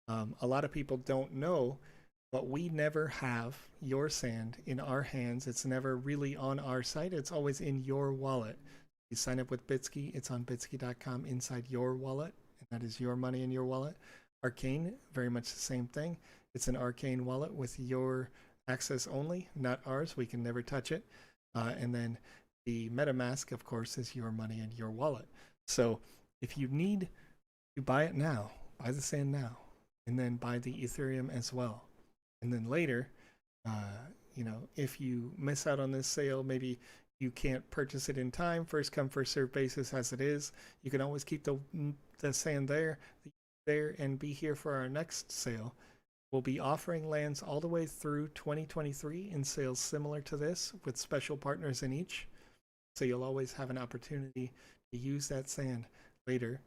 A lot of people don't know, but we never have your sand in our hands. It's never really on our site. It's always in your wallet. You sign up with Bitsky, it's on bitsky.com inside your wallet, and that is your money in your wallet. Arcane, very much the same thing. It's an Arcane wallet with your access only, not ours. We can never touch it. And then the MetaMask, of course, is your money in your wallet. So if you need to buy it now, buy the sand now, and then buy the Ethereum as well. And then later, if you miss out on this sale, maybe you can't purchase it in time, first come, first serve basis as it is, you can always keep the sand there and be here for our next sale. We'll be offering lands all the way through 2023 in sales similar to this with special partners in each. So you'll always have an opportunity to use that sand later.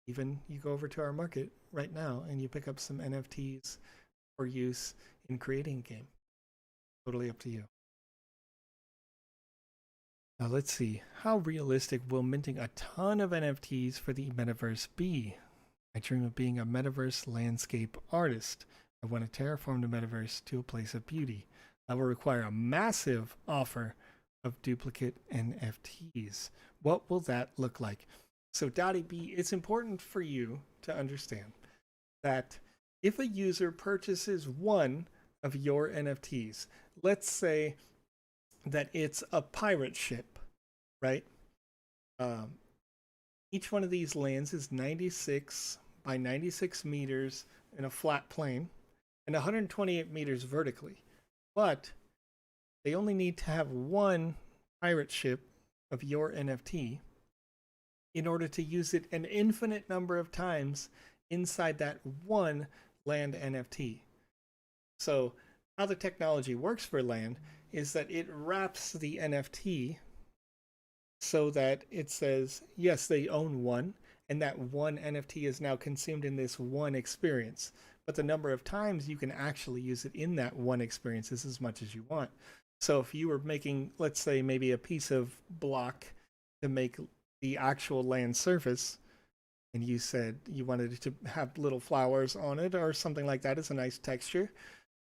Even you go over to our market right now and you pick up some NFTs for use in creating a game. Totally up to you. Now let's see. How realistic will minting a ton of NFTs for the metaverse be? I dream of being a metaverse landscape artist. I want to terraform the metaverse to a place of beauty. That will require a massive offer of duplicate NFTs. What will that look like? So Dottie B, it's important for you to understand that if a user purchases one of your NFTs, let's say that it's a pirate ship, right? Each one of these lands is 96 by 96 meters in a flat plane and 128 meters vertically. But they only need to have one pirate ship of your NFT in order to use it an infinite number of times inside that one land NFT. So how the technology works for land is that it wraps the NFT so that it says, yes, they own one, and that one NFT is now consumed in this one experience. But the number of times you can actually use it in that one experience is as much as you want. So if you were making, let's say, maybe a piece of block to make the actual land surface, and you said you wanted it to have little flowers on it or something like that as a nice texture,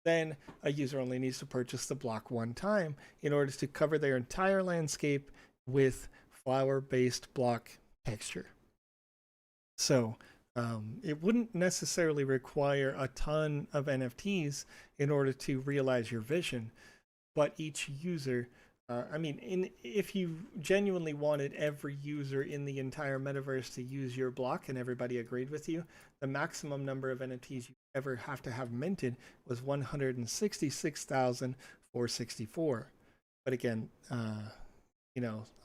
then a user only needs to purchase the block one time in order to cover their entire landscape with flower-based block texture. So it wouldn't necessarily require a ton of NFTs in order to realize your vision, but each user I mean, if you genuinely wanted every user in the entire metaverse to use your block and everybody agreed with you, the maximum number of NFTs you ever have to have minted was 166,464. But again,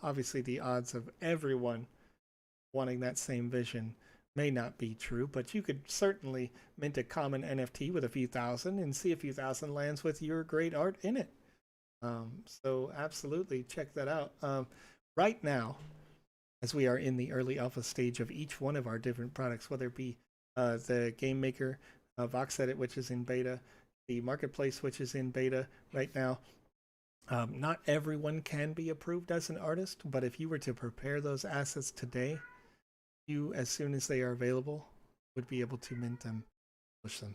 obviously the odds of everyone wanting that same vision may not be true, but you could certainly mint a common NFT with a few thousand and see a few thousand lands with your great art in it. So absolutely check that out. Right now, as we are in the early alpha stage of each one of our different products, whether it be the game maker, VoxEdit, which is in beta, the marketplace, which is in beta right now. Not everyone can be approved as an artist, but if you were to prepare those assets today, you, as soon as they are available, would be able to mint them, publish them.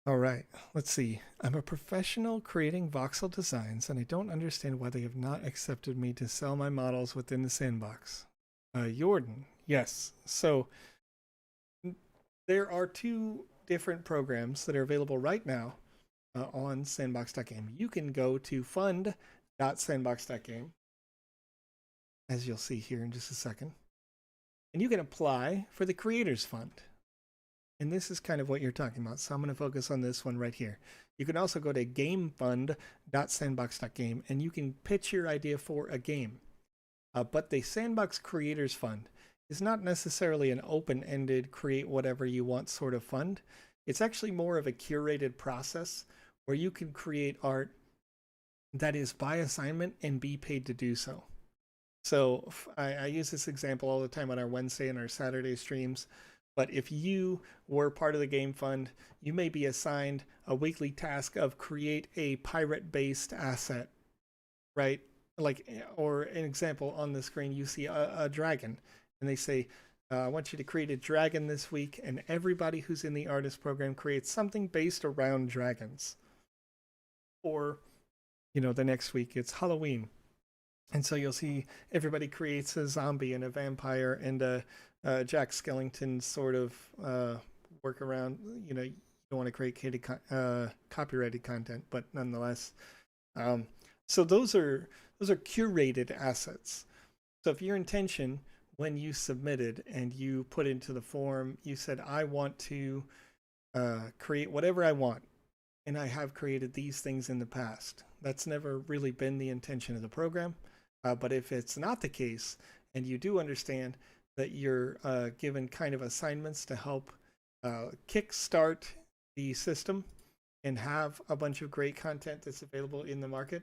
All right, let's see. I'm a professional creating voxel designs, and I don't understand why they have not accepted me to sell my models within the sandbox. Jordan, yes. So there are two different programs that are available right now on sandbox.game. You can go to fund.sandbox.game, as you'll see here in just a second, and you can apply for the Creators Fund. And this is kind of what you're talking about, so I'm going to focus on this one right here. You can also go to gamefund.sandbox.game, and you can pitch your idea for a game. But the Sandbox Creators Fund is not necessarily an open-ended, create whatever you want sort of fund. It's actually more of a curated process where you can create art that is by assignment and be paid to do so. So I use this example all the time on our Wednesday and our Saturday streams. But if you were part of the game fund, you may be assigned a weekly task of create a pirate-based asset, right? Like, or an example on the screen, you see a dragon, and they say, I want you to create a dragon this week, and everybody who's in the artist program creates something based around dragons. Or, the next week it's Halloween. And so you'll see everybody creates a zombie and a vampire and a Jack Skellington sort of workaround. You don't want to create copyrighted content, but nonetheless. So those are curated assets. So if your intention when you submitted and you put into the form, you said, I want to create whatever I want, and I have created these things in the past. That's never really been the intention of the program. But if it's not the case, and you do understand that you're given kind of assignments to help kickstart the system and have a bunch of great content that's available in the market,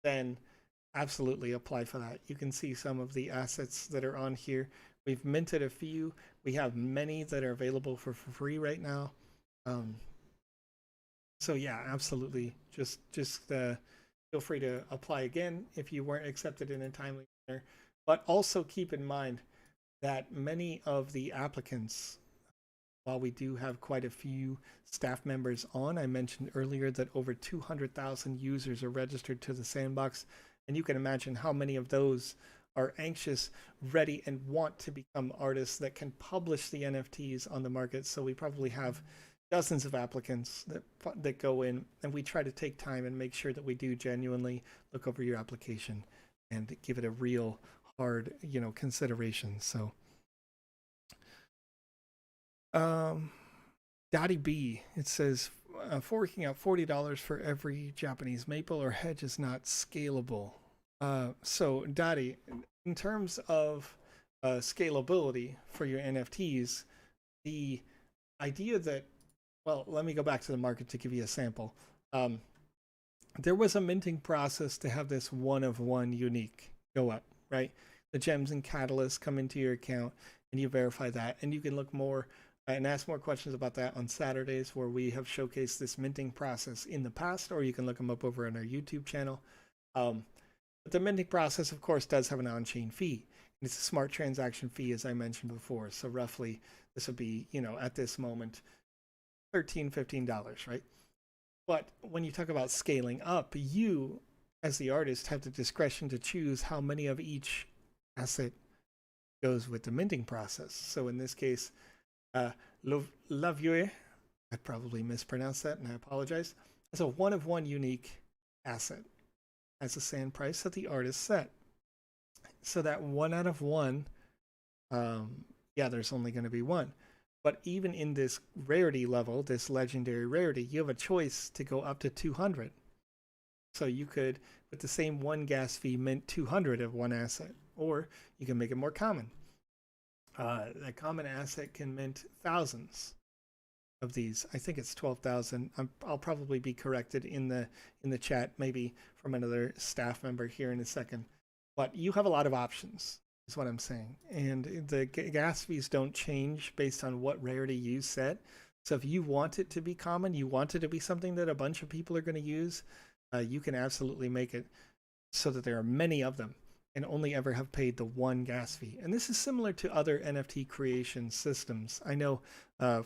then absolutely apply for that. You can see some of the assets that are on here. We've minted a few. We have many that are available for free right now. So yeah, absolutely. Just feel free to apply again if you weren't accepted in a timely manner. But also keep in mind that many of the applicants, while we do have quite a few staff members on, I mentioned earlier that over 200,000 users are registered to the sandbox, and you can imagine how many of those are anxious, ready, and want to become artists that can publish the NFTs on the market. So we probably have dozens of applicants that go in, and we try to take time and make sure that we do genuinely look over your application and give it a real hard, consideration. So, Dottie B, it says, forking out $40 for every Japanese maple or hedge is not scalable. So Dottie, in terms of scalability for your NFTs, the idea that, well, let me go back to the market to give you a sample. There was a minting process to have this one-of-one unique go up, right? The gems and catalysts come into your account and you verify that, and you can look more and ask more questions about that on Saturdays, where we have showcased this minting process in the past, or you can look them up over on our YouTube channel. But the minting process, of course, does have an on-chain fee. And it's a smart transaction fee, as I mentioned before. So roughly, this would be, at this moment, $13, $15, right? But when you talk about scaling up, you, as the artist, have the discretion to choose how many of each asset goes with the minting process. So in this case, Lavieux, I probably mispronounced that, and I apologize. It's a one-of-one unique asset as a sand price that the artist set. So that 1 out of 1, yeah, there's only going to be one. But even in this rarity level, this legendary rarity, you have a choice to go up to 200. So you could, with the same 1 gas fee, mint 200 of one asset, or you can make it more common. A common asset can mint thousands of these. I think it's 12,000. I'll probably be corrected in the chat, maybe from another staff member here in a second. But you have a lot of options, is what I'm saying. And the gas fees don't change based on what rarity you set. So if you want it to be common, you want it to be something that a bunch of people are going to use, you can absolutely make it so that there are many of them and only ever have paid the 1 gas fee. And this is similar to other NFT creation systems. I know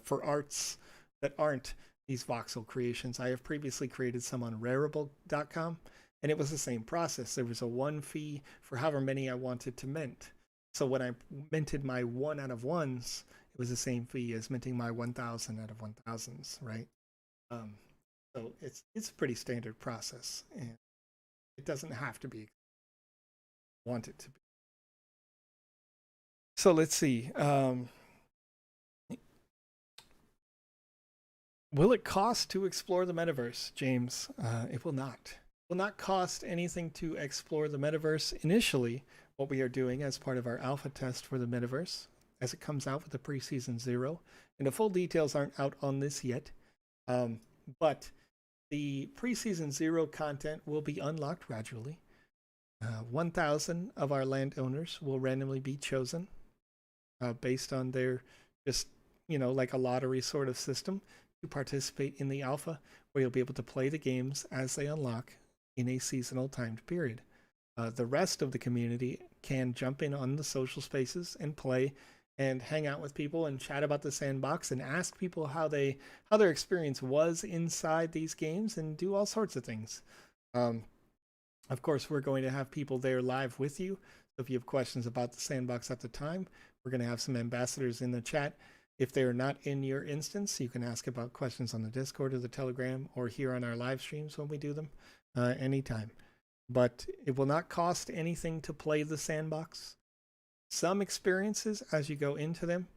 for arts that aren't these voxel creations, I have previously created some on Rarible.com, and it was the same process. There was a 1 fee for however many I wanted to mint. So when I minted my 1 out of 1s, it was the same fee as minting my 1,000 out of 1,000s, right? So it's a pretty standard process, and it doesn't have to be want it to be. So let's see. Will it cost to explore the metaverse, James? It will not. It will not cost anything to explore the metaverse initially. What we are doing as part of our alpha test for the metaverse, as it comes out with the preseason 0, and the full details aren't out on this yet, but the preseason 0 content will be unlocked gradually. 1,000 of our landowners will randomly be chosen based on their just, like a lottery sort of system to participate in the alpha, where you'll be able to play the games as they unlock in a seasonal timed period. The rest of the community can jump in on the social spaces and play and hang out with people and chat about the sandbox and ask people how their experience was inside these games and do all sorts of things. Of course, we're going to have people there live with you. So if you have questions about the sandbox at the time, we're going to have some ambassadors in the chat. If they're not in your instance, you can ask about questions on the Discord or the Telegram or here on our live streams when we do them anytime. But it will not cost anything to play the sandbox. Some experiences as you go into them,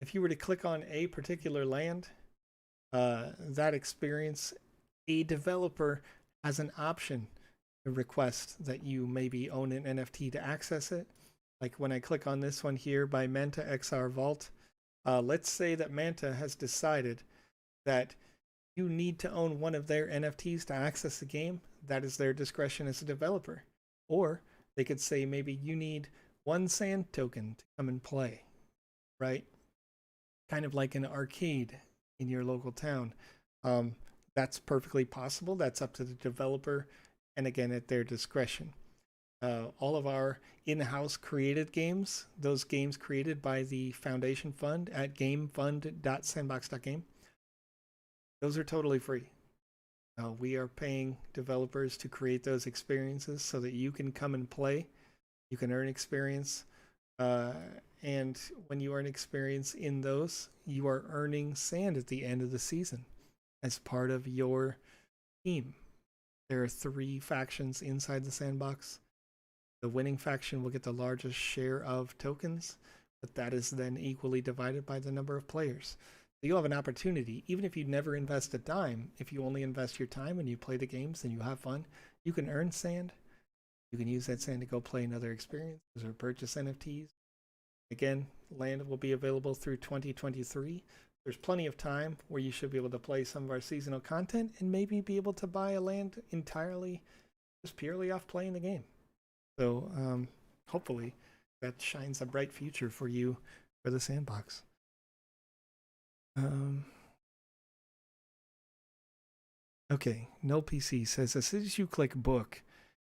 if you were to click on a particular land, that experience, a developer has an option to request that you maybe own an NFT to access it. Like when I click on this one here by Manta XR Vault, let's say that Manta has decided that you need to own one of their NFTs to access the game. That is their discretion as a developer. Or they could say maybe you need 1 sand token to come and play, right? Kind of like an arcade in your local town. That's perfectly possible. That's up to the developer, and again, at their discretion. All of our in-house created games, those games created by the Foundation Fund at gamefund.sandbox.game, those are totally free. We are paying developers to create those experiences so that you can come and play. You can earn experience. And when you earn experience in those, you are earning sand at the end of the season as part of your team. There are 3 factions inside the sandbox. The winning faction will get the largest share of tokens, but that is then equally divided by the number of players. So you'll have an opportunity, even if you never invest a dime, if you only invest your time and you play the games and you have fun, you can earn sand. You can use that sand to go play another experience or purchase NFTs. Again, land will be available through 2023. There's plenty of time where you should be able to play some of our seasonal content and maybe be able to buy a land entirely just purely off playing the game. So hopefully that shines a bright future for you for the sandbox. Okay, No PC says as soon as you click book,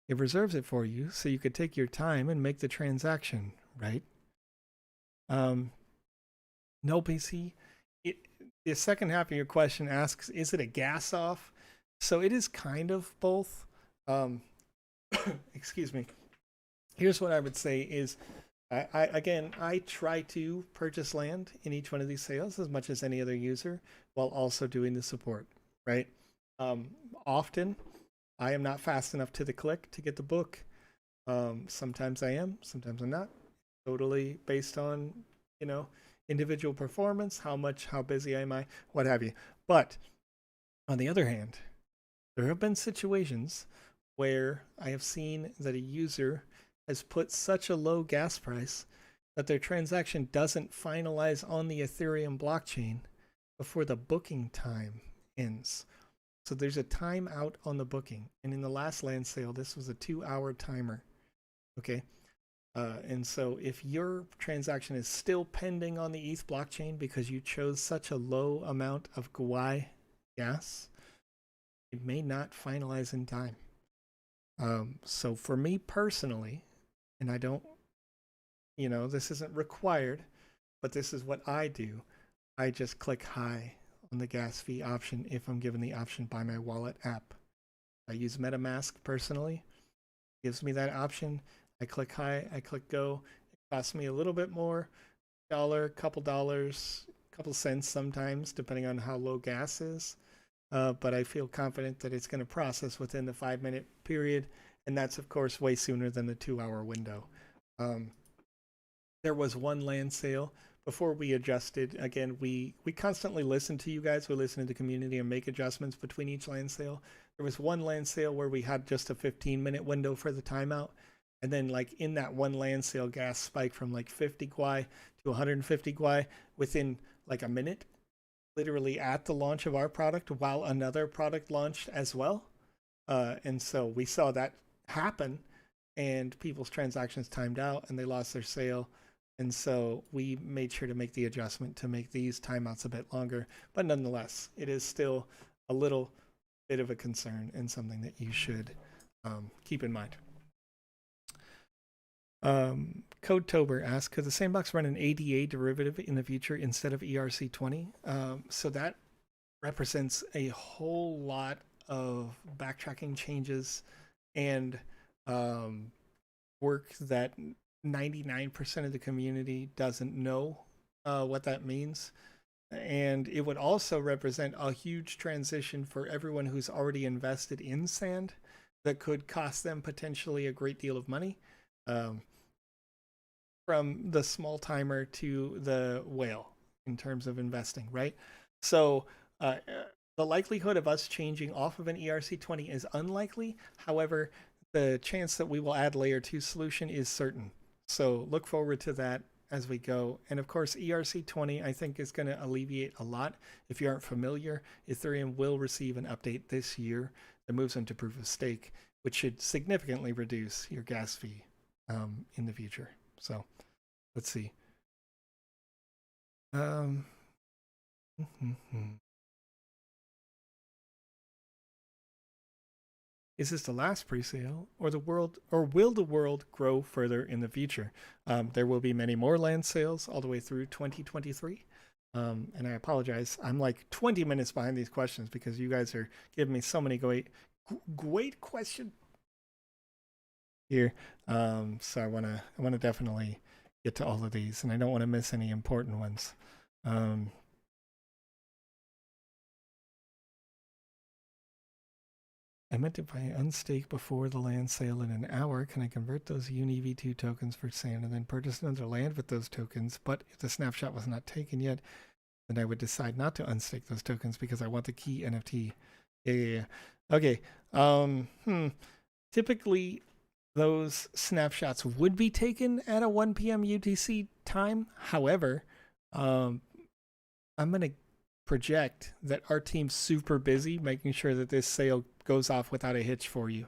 it reserves it for you so you could take your time and make the transaction, right? No PC, the second half of your question asks, is it a gas off? So it is kind of both. Excuse me. Here's what I would say is, I try to purchase land in each one of these sales as much as any other user while also doing the support, right? Often I am not fast enough to the click to get the book. Sometimes I am, sometimes I'm not. Totally based on, you know, individual performance, how busy am I, what have you. But on the other hand, there have been situations where I have seen that a user has put such a low gas price that their transaction doesn't finalize on the Ethereum blockchain before the booking time ends. So there's a timeout on the booking. And in the last land sale, this was a 2-hour timer. Okay. And so if your transaction is still pending on the ETH blockchain because you chose such a low amount of GUI gas, it may not finalize in time. So for me personally, and I don't, this isn't required, but this is what I do. I just click high on the gas fee option if I'm given the option by my wallet app. I use MetaMask personally. It gives me that option. I click high, I click go. It costs me a little bit more, couple dollars, couple cents sometimes, depending on how low gas is. But I feel confident that it's going to process within the 5-minute period. And that's, of course, way sooner than the 2-hour window. There was one land sale before we adjusted. Again, we constantly listen to you guys. We listen to the community and make adjustments between each land sale. There was one land sale where we had just a 15-minute window for the timeout. And then like in that one land sale, gas spiked from like 50 GUI to 150 GUI within like a minute, literally at the launch of our product while another product launched as well. And so we saw that happen and people's transactions timed out and they lost their sale. And so we made sure to make the adjustment to make these timeouts a bit longer. But nonetheless, it is still a little bit of a concern and something that you should keep in mind. CodeTober asks, could the Sandbox run an ADA derivative in the future instead of ERC20? So that represents a whole lot of backtracking changes and work that 99% of the community doesn't know what that means. And it would also represent a huge transition for everyone who's already invested in Sand that could cost them potentially a great deal of money. From the small timer to the whale in terms of investing, right? So the likelihood of us changing off of an ERC20 is unlikely. However, the chance that we will add layer 2 solution is certain. So look forward to that as we go. And of course, ERC20, I think, is going to alleviate a lot. If you aren't familiar, Ethereum will receive an update this year that moves into proof of stake, which should significantly reduce your gas fee in the future. So let's see. Is this the last pre-sale, or will the world grow further in the future? There will be many more land sales all the way through 2023. And I apologize, I'm like 20 minutes behind these questions because you guys are giving me so many great questions here. So I want to definitely get to all of these, and I don't want to miss any important ones. I meant if I unstake before the land sale in an hour, can I convert those UniV2 tokens for Sand and then purchase another land with those tokens? But if the snapshot was not taken yet, then I would decide not to unstake those tokens because I want the key NFT. Yeah. Okay. Typically, those snapshots would be taken at a 1 p.m. UTC time. However, I'm going to project that our team's super busy making sure that this sale goes off without a hitch for you.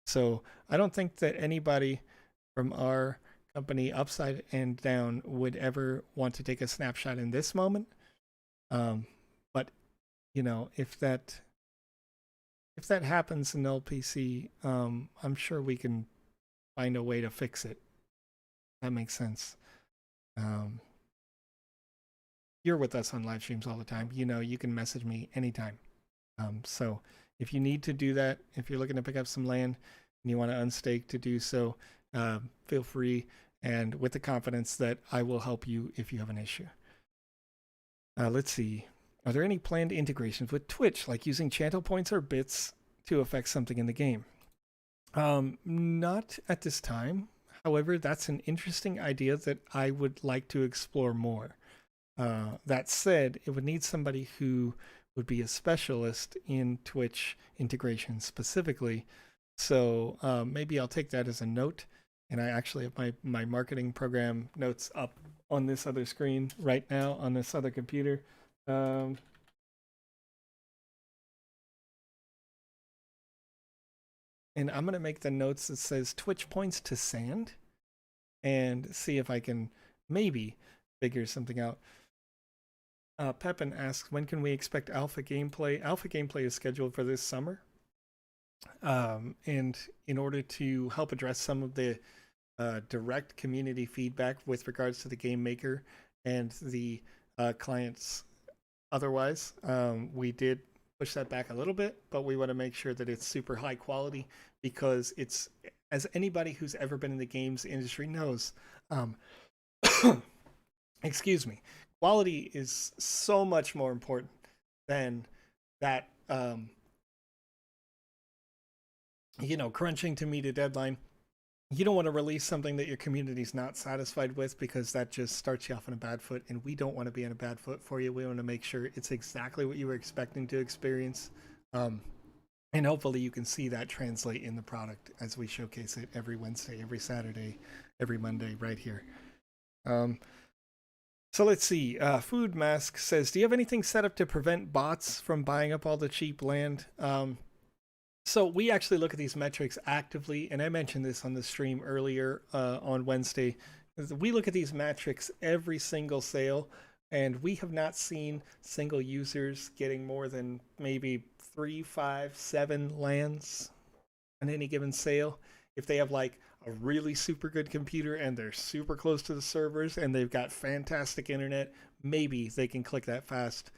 So I don't think that anybody from our company, upside and down, would ever want to take a snapshot in this moment. But if that happens in LPC, I'm sure we can find a way to fix it. That makes sense. You're with us on live streams all the time. You can message me anytime. So if you need to do that, if you're looking to pick up some land and you want to unstake to do so, feel free, and with the confidence that I will help you if you have an issue. Let's see. Are there any planned integrations with Twitch, like using channel points or bits to affect something in the game. Not at this time. However, that's an interesting idea that I would like to explore more. That said, it would need somebody who would be a specialist in Twitch integration specifically. So maybe I'll take that as a note. And I actually have my marketing program notes up on this other screen right now on this other computer. And I'm going to make the notes that says Twitch points to sand and see if I can maybe figure something out. Pepin asks, when can we expect alpha gameplay? Alpha gameplay is scheduled for this summer. And in order to help address some of the direct community feedback with regards to the game maker and the clients otherwise, we did push that back a little bit, but we want to make sure that it's super high quality, because it's, as anybody who's ever been in the games industry knows, excuse me, quality is so much more important than that, crunching to meet a deadline. You don't want to release something that your community's not satisfied with, because that just starts you off on a bad foot, and we don't want to be on a bad foot for you. We want to make sure it's exactly what you were expecting to experience. And hopefully you can see that translate in the product as we showcase it every Wednesday, every Saturday, every Monday right here. So let's see. Food Mask says, do you have anything set up to prevent bots from buying up all the cheap land? So we actually look at these metrics actively, and I mentioned this on the stream earlier on Wednesday. We look at these metrics every single sale, and we have not seen single users getting more than maybe 3, 5, 7 lands on any given sale. If they have like a really super good computer and they're super close to the servers and they've got fantastic internet, maybe they can click that fast.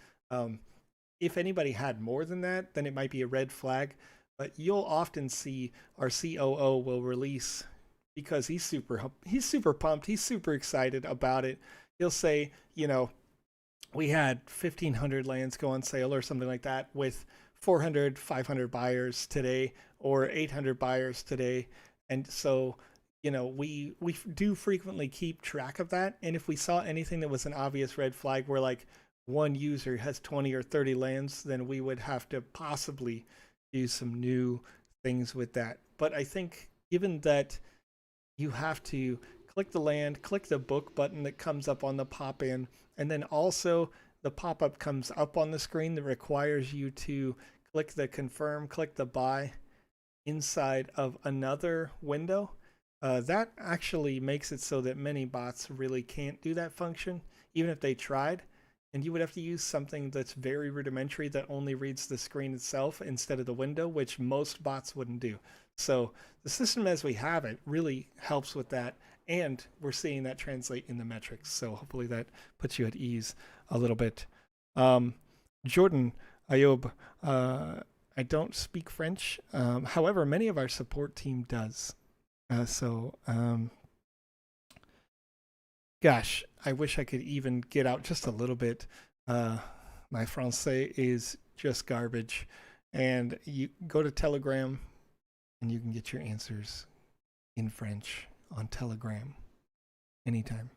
If anybody had more than that, then it might be a red flag. But you'll often see our COO will release, because he's super pumped, he's super excited about it. He'll say, we had 1,500 lands go on sale or something like that with 400, 500 buyers today, or 800 buyers today. And so, we do frequently keep track of that. And if we saw anything that was an obvious red flag where like one user has 20 or 30 lands, then we would have to possibly do some new things with that. But I think given that you have to click the land, click the book button that comes up on the pop-in, and then also the pop-up comes up on the screen that requires you to click the confirm, click the buy inside of another window. That actually makes it so that many bots really can't do that function, even if they tried. And you would have to use something that's very rudimentary that only reads the screen itself instead of the window, which most bots wouldn't do. So the system as we have it really helps with that, and we're seeing that translate in the metrics. So hopefully that puts you at ease a little bit. Jordan Ayob, I don't speak French. However, many of our support team does. Gosh, I wish I could even get out just a little bit. My Francais is just garbage. And you go to Telegram and you can get your answers in French on Telegram anytime.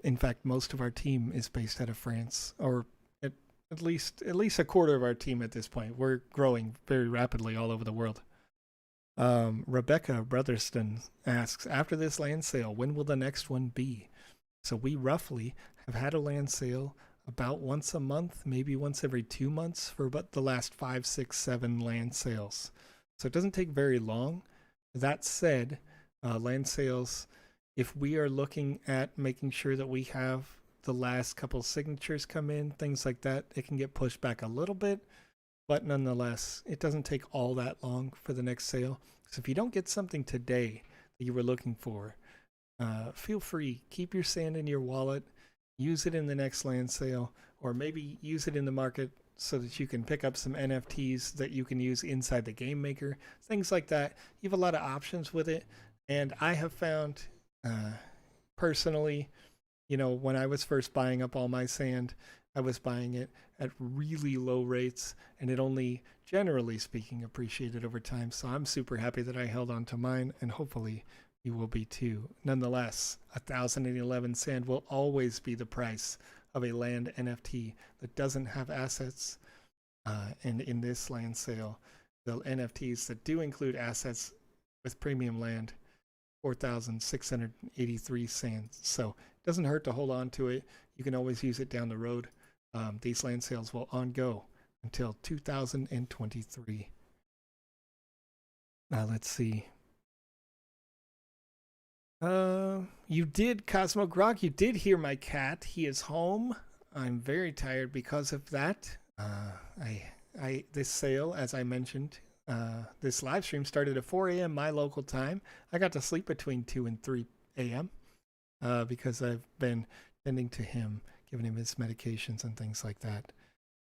In fact, most of our team is based out of France, or at least a quarter of our team at this point. We're growing very rapidly all over the world. Rebecca Brotherston asks, after this land sale, when will the next one be? So we roughly have had a land sale about once a month, maybe once every 2 months for about the last 5, 6, 7 land sales. So it doesn't take very long. That said, land sales, if we are looking at making sure that we have the last couple signatures come in, things like that, it can get pushed back a little bit. But nonetheless, it doesn't take all that long for the next sale. So if you don't get something today that you were looking for, feel free. Keep your sand in your wallet. Use it in the next land sale, or maybe use it in the market so that you can pick up some NFTs that you can use inside the game maker. Things like that. You have a lot of options with it. And I have found, personally, when I was first buying up all my sand, I was buying it at really low rates, and it only, generally speaking, appreciated over time. So I'm super happy that I held on to mine, and hopefully you will be too. Nonetheless, 1,011 sand will always be the price of a land NFT that doesn't have assets. And in this land sale, the NFTs that do include assets with premium land, 4,683 sands. So it doesn't hurt to hold on to it. You can always use it down the road. These land sales will go until 2023. Now let's see. You did, Cosmo Grog, you did hear my cat. He is home. I'm very tired because of that. This sale, as I mentioned, this live stream started at 4 a.m. my local time. I got to sleep between 2 and 3 a.m. Because I've been tending to him, giving him his medications and things like that.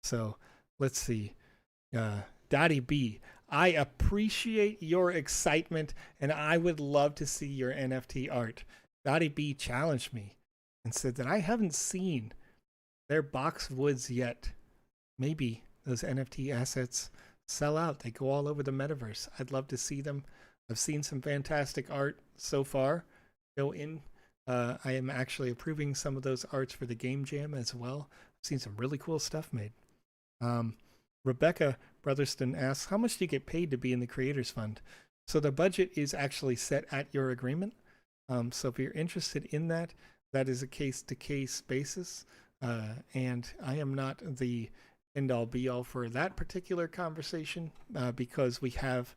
So let's see. Dottie B, I appreciate your excitement, and I would love to see your NFT art. Dottie B challenged me and said that I haven't seen their box of woods yet. Maybe those NFT assets sell out. They go all over the metaverse. I'd love to see them. I've seen some fantastic art so far go in. I am actually approving some of those arts for the Game Jam as well. I've seen some really cool stuff made. Rebecca Brotherston asks, how much do you get paid to be in the Creators Fund? So the budget is actually set at your agreement. So if you're interested in that, that is a case-to-case basis. And I am not the end-all be-all for that particular conversation because we have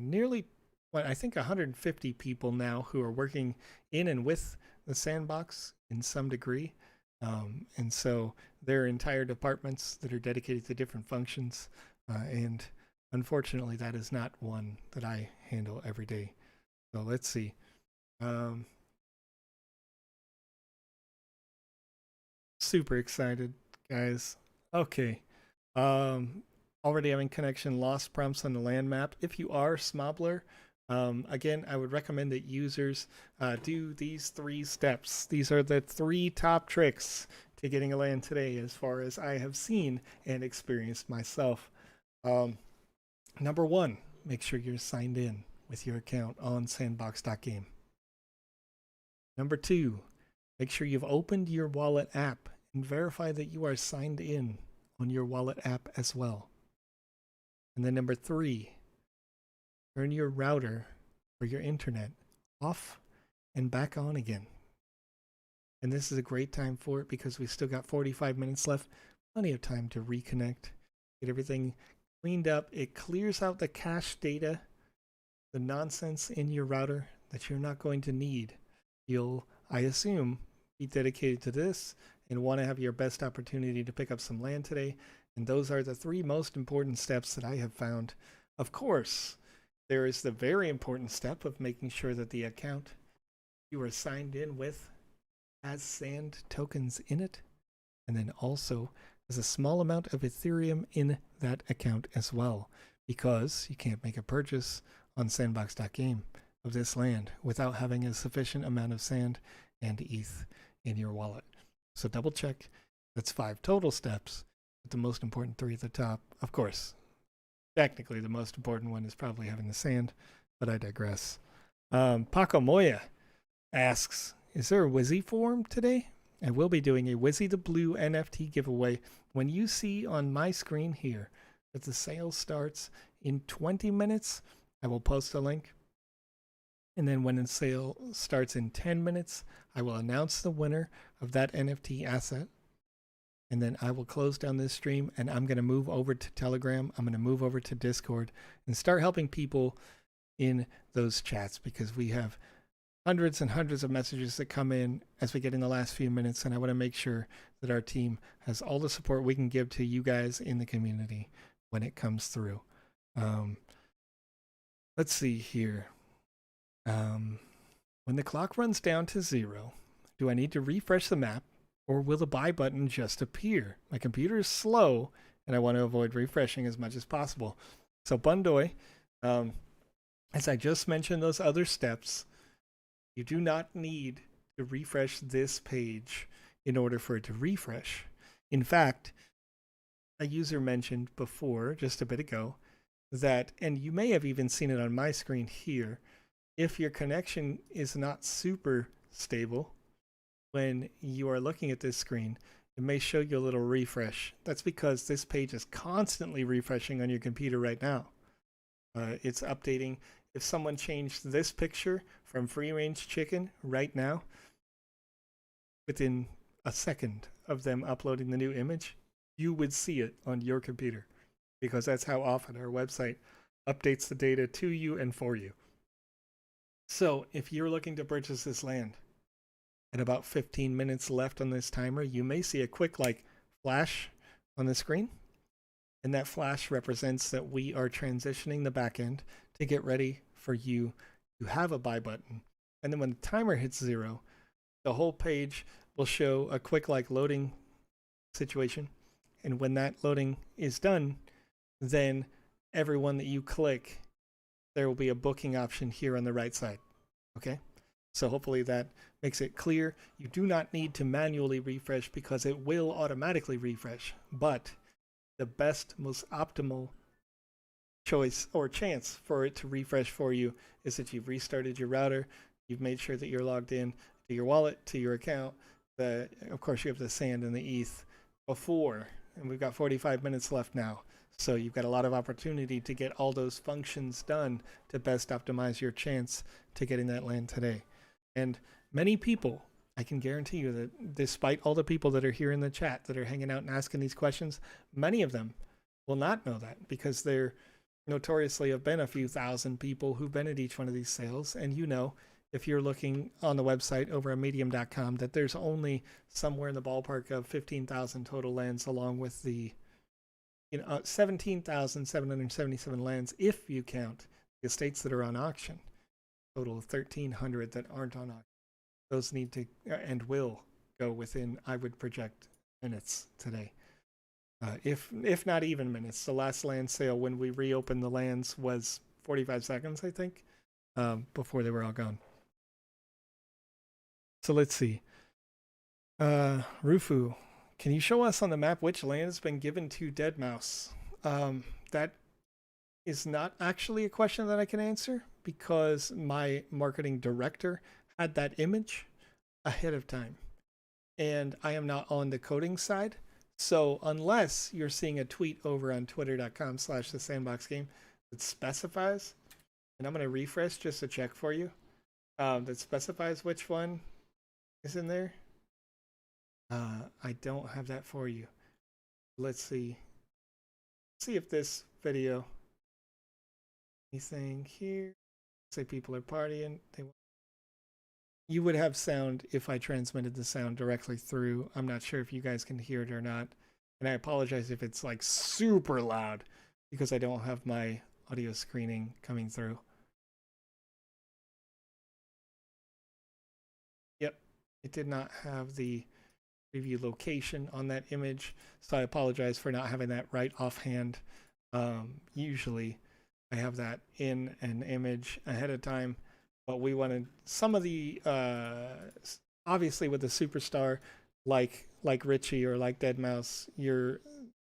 nearly, I think 150 people now who are working in and with the Sandbox in some degree. And so there are entire departments that are dedicated to different functions. And unfortunately, that is not one that I handle every day. So let's see. Super excited, guys. Okay. Already having connection lost prompts on the land map. If you are Smobbler, again, I would recommend that users do these 3 steps. These are the 3 top tricks to getting a land today as far as I have seen and experienced myself. Number 1, make sure you're signed in with your account on sandbox.game. Number 2, make sure you've opened your wallet app and verify that you are signed in on your wallet app as well. And then number 3, turn your router or your internet off and back on again. And this is a great time for it because we still got 45 minutes left. Plenty of time to reconnect, get everything cleaned up. It clears out the cache data, the nonsense in your router that you're not going to need. You'll, I assume, be dedicated to this and want to have your best opportunity to pick up some land today. And those are the 3 most important steps that I have found. Of course, there is the very important step of making sure that the account you are signed in with has sand tokens in it, and then also has a small amount of Ethereum in that account as well, because you can't make a purchase on sandbox.game of this land without having a sufficient amount of sand and ETH in your wallet. So double check. That's 5 total steps, but the most important 3 at the top. Of course, technically the most important one is probably having the sand, but I digress. Paco Moya asks, is there a Wizzy forum today? I will be doing a Wizzy the Blue NFT giveaway. When you see on my screen here that the sale starts in 20 minutes, I will post a link. And then when the sale starts in 10 minutes, I will announce the winner of that NFT asset. And then I will close down this stream and I'm going to move over to Telegram. I'm going to move over to Discord and start helping people in those chats because we have hundreds and hundreds of messages that come in as we get in the last few minutes. And I want to make sure that our team has all the support we can give to you guys in the community when it comes through. Let's see here. When the clock runs down to 0, do I need to refresh the map or will the buy button just appear? My computer is slow and I want to avoid refreshing as much as possible. So Bundoy, as I just mentioned those other steps, you do not need to refresh this page in order for it to refresh. In fact, a user mentioned before, just a bit ago, that, and you may have even seen it on my screen here, if your connection is not super stable when you are looking at this screen, it may show you a little refresh. That's because this page is constantly refreshing on your computer right now. It's updating. If someone changed this picture from free range chicken right now, within a second of them uploading the new image, you would see it on your computer, because that's how often our website updates the data to you and for you. So if you're looking to purchase this land, at about 15 minutes left on this timer, you may see a quick flash on the screen. And that flash represents that we are transitioning the backend to get ready for you to have a buy button. And then when the timer hits 0, the whole page will show a quick loading situation. And when that loading is done, then everyone that you click, there will be a booking option here on the right side. Okay? So hopefully that makes it clear. You do not need to manually refresh because it will automatically refresh. But the best, most optimal choice or chance for it to refresh for you is that you've restarted your router, you've made sure that you're logged in to your wallet, to your account, that of course you have the sand and the ETH before, and we've got 45 minutes left now. So you've got a lot of opportunity to get all those functions done to best optimize your chance to getting that land today. And many people, I can guarantee you that despite all the people that are here in the chat that are hanging out and asking these questions, many of them will not know that, because there notoriously have been a few thousand people who've been at each one of these sales. And you know, if you're looking on the website over at medium.com, that there's only somewhere in the ballpark of 15,000 total lands, along with the 17,777 lands if you count the estates that are on auction. Total of 1,300 that aren't on auction. Those need to and will go within, I would project, minutes today. If not even minutes. The last land sale when we reopened the lands was 45 seconds, I think, before they were all gone. So let's see. Rufu, can you show us on the map which land has been given to Dead Mouse? That is not actually a question that I can answer, because my marketing director had that image ahead of time, and I am not on the coding side. So unless you're seeing a tweet over on twitter.com/thesandboxgame that specifies, and I'm going to refresh just to check for you, that specifies which one is in there, I don't have that for you. Let's see if this video, anything here, say people are partying. You would have sound if I transmitted the sound directly through. I'm not sure if you guys can hear it or not, and I apologize if it's super loud, because I don't have my audio screening coming through. Yep, it did not have the preview location on that image, so I apologize for not having that right offhand. Usually I have that in an image ahead of time, but we wanted some of the obviously with a superstar like Richie or like Dead Mouse, you're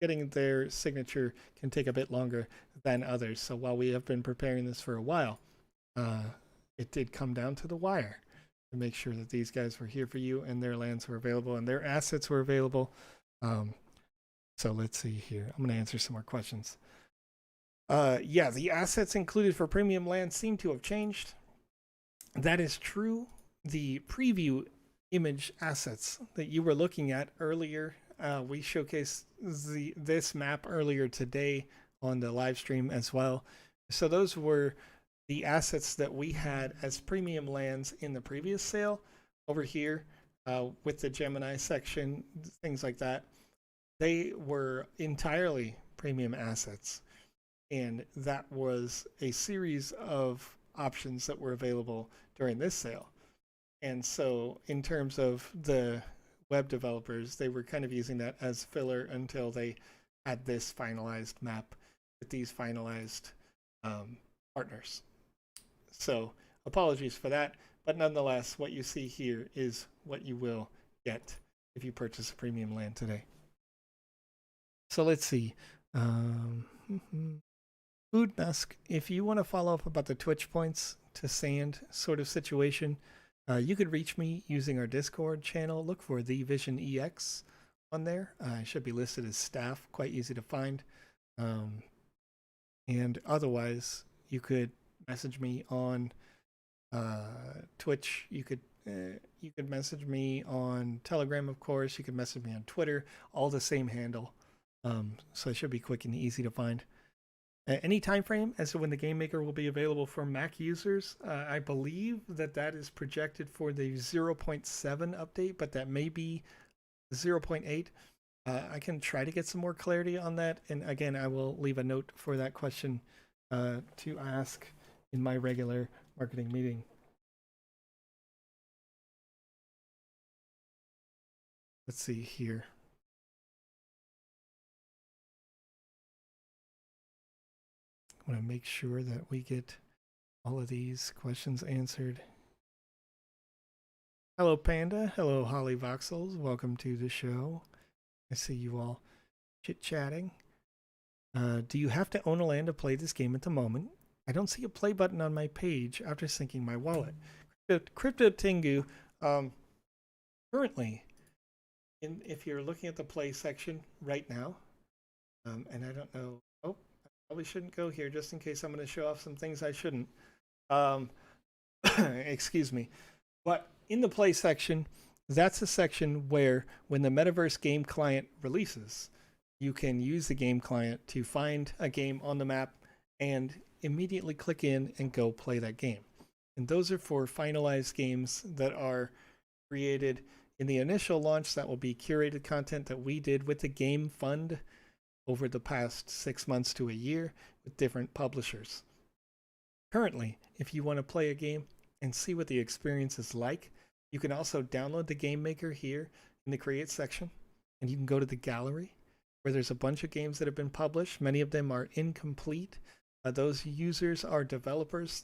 getting their signature can take a bit longer than others. So while we have been preparing this for a while, it did come down to the wire to make sure that these guys were here for you and their lands were available and their assets were available. So let's see here. I'm going to answer some more questions. Yeah, the assets included for premium land seem to have changed. That is true. The preview image assets that you were looking at earlier, we showcased this map earlier today on the live stream as well. So those were the assets that we had as premium lands in the previous sale over here with the Gemini section, things like that. They were entirely premium assets, and that was a series of options that were available during this sale. And so in terms of the web developers, they were kind of using that as filler until they had this finalized map with these finalized partners. So apologies for that, but nonetheless, what you see here is what you will get if you purchase a premium land today. So let's see. Food Nusk, if you want to follow up about the Twitch points to sand sort of situation, you could reach me using our Discord channel. Look for TheVisionEx on there. I should be listed as staff, quite easy to find. And otherwise, you could message me on Twitch. You could message me on Telegram, of course. You could message me on Twitter. All the same handle. So it should be quick and easy to find. Any time frame as to when the Game Maker will be available for Mac users? I believe that is projected for the 0.7 update, but that may be 0.8. I can try to get some more clarity on that. And again, I will leave a note for that question to ask in my regular marketing meeting. Let's see here. I want to make sure that we get all of these questions answered. Hello, Panda. Hello, Holly Voxels. Welcome to the show. I see you all chit-chatting. Do you have to own a land to play this game at the moment? I don't see a play button on my page after syncing my wallet. Crypto Tengu, currently, if you're looking at the play section right now, and I don't know, I probably shouldn't go here just in case I'm going to show off some things I shouldn't. Excuse me. But in the play section, that's a section where when the Metaverse game client releases, you can use the game client to find a game on the map and immediately click in and go play that game. And those are for finalized games that are created in the initial launch. That will be curated content that we did with the Game Fund over the past 6 months to a year with different publishers. Currently, if you want to play a game and see what the experience is like, you can also download the Game Maker here in the Create section, and you can go to the gallery where there's a bunch of games that have been published. Many of them are incomplete. Those users are developers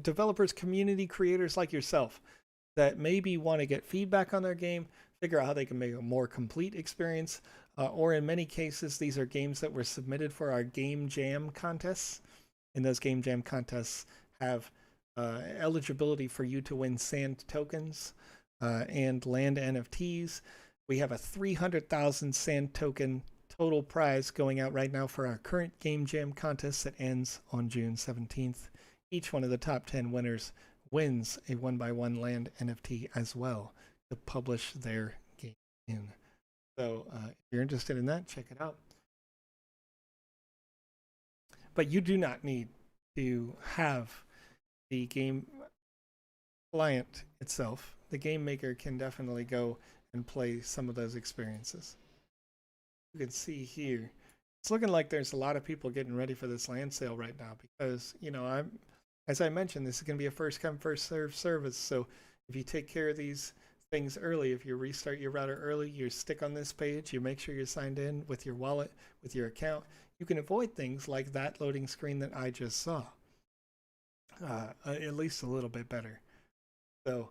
developers, community creators like yourself that maybe want to get feedback on their game, figure out how they can make a more complete experience, or in many cases, these are games that were submitted for our Game Jam contests, and those Game Jam contests have eligibility for you to win sand tokens and land NFTs. We have a 300,000 sand token total prize going out right now for our current Game Jam contest that ends on June 17th. Each one of the top 10 winners wins a 1x1 land NFT as well to publish their game in. So if you're interested in that, check it out. But you do not need to have the game client itself. The Game Maker can definitely go and play some of those experiences. You can see here, it's looking like there's a lot of people getting ready for this land sale right now because, you know, as I mentioned, this is going to be a first come, first serve service. So if you take care of these things early, if you restart your router early, you stick on this page, you make sure you're signed in with your wallet, with your account, you can avoid things like that loading screen that I just saw. At least a little bit better. So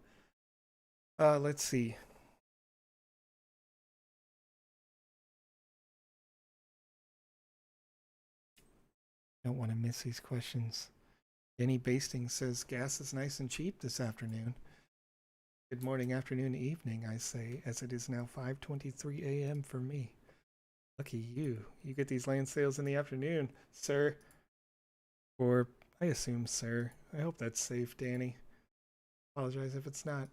let's see. Don't want to miss these questions. Jenny Basting says gas is nice and cheap this afternoon. Good morning, afternoon, evening, I say, as it is now 5:23 a.m. for me. Lucky you. You get these land sales in the afternoon, sir. Or I assume sir. I hope that's safe, Danny. Apologize if it's not.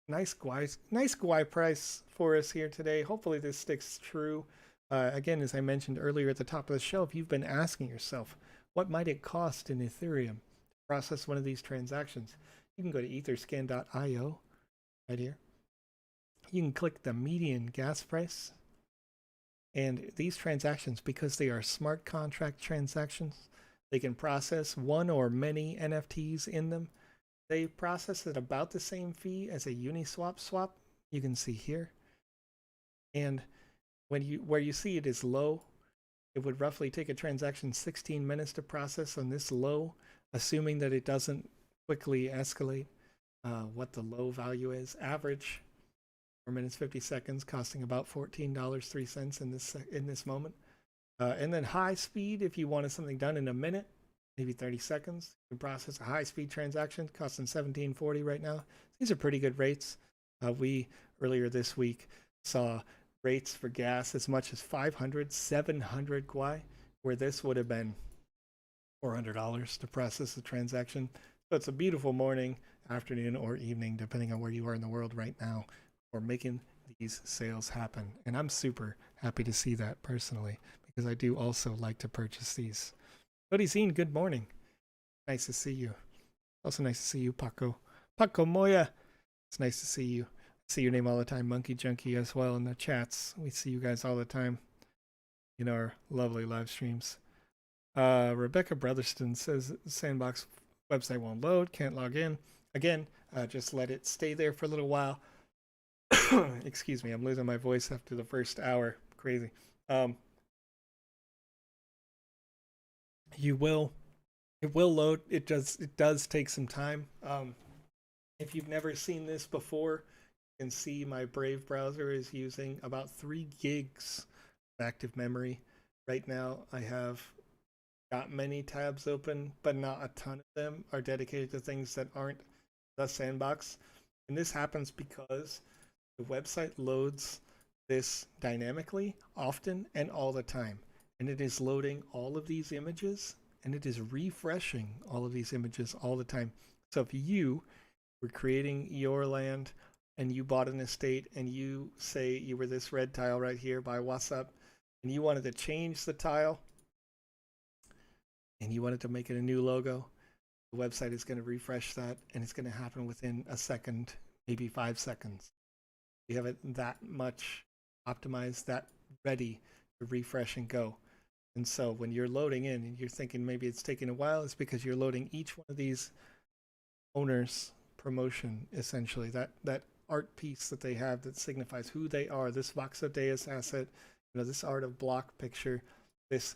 Nice guai price for us here today. Hopefully this sticks true. Again, as I mentioned earlier at the top of the show, if you've been asking yourself, what might it cost in Ethereum to process one of these transactions? You can go to etherscan.io right here. You can click the median gas price. And these transactions, because they are smart contract transactions, they can process one or many NFTs in them. They process at about the same fee as a Uniswap swap. You can see here. And where you see it is low, it would roughly take a transaction 16 minutes to process on this low, assuming that it doesn't quickly escalate what the low value is. Average 4 minutes 50 seconds, costing about $14.03 in this moment. And then high speed, if you wanted something done in a minute, maybe 30 seconds, you can process a high speed transaction costing $17.40 right now. These are pretty good rates. We earlier this week saw rates for gas as much as 500, 700 kwai, where this would have been $400 to process the transaction. So it's a beautiful morning, afternoon, or evening, depending on where you are in the world right now, for making these sales happen. And I'm super happy to see that personally, because I do also like to purchase these. Cody Zine, good morning. Nice to see you. Also nice to see you, Paco. Paco Moya. It's nice to see you. I see your name all the time, Monkey Junkie, as well in the chats. We see you guys all the time in our lovely live streams. Rebecca Brotherston says Sandbox website won't load, can't log in. Again, just let it stay there for a little while. Excuse me, I'm losing my voice after the first hour. Crazy. It will load. It does take some time. If you've never seen this before, you can see my Brave browser is using about 3 gigs of active memory. Right now, I have got many tabs open, but not a ton of them are dedicated to things that aren't the Sandbox. And this happens because the website loads this dynamically, often, and all the time. And it is loading all of these images, and it is refreshing all of these images all the time. So if you were creating your land and you bought an estate and you say you were this red tile right here by WhatsApp, and you wanted to change the tile, and you wanted to make it a new logo, the website is going to refresh that, and it's going to happen within a second, maybe 5 seconds. You have it that much optimized, that ready to refresh and go. And so when you're loading in and you're thinking maybe it's taking a while, it's because you're loading each one of these owners' promotion, essentially, that art piece that they have that signifies who they are, this voxel-based asset, this art of block picture, this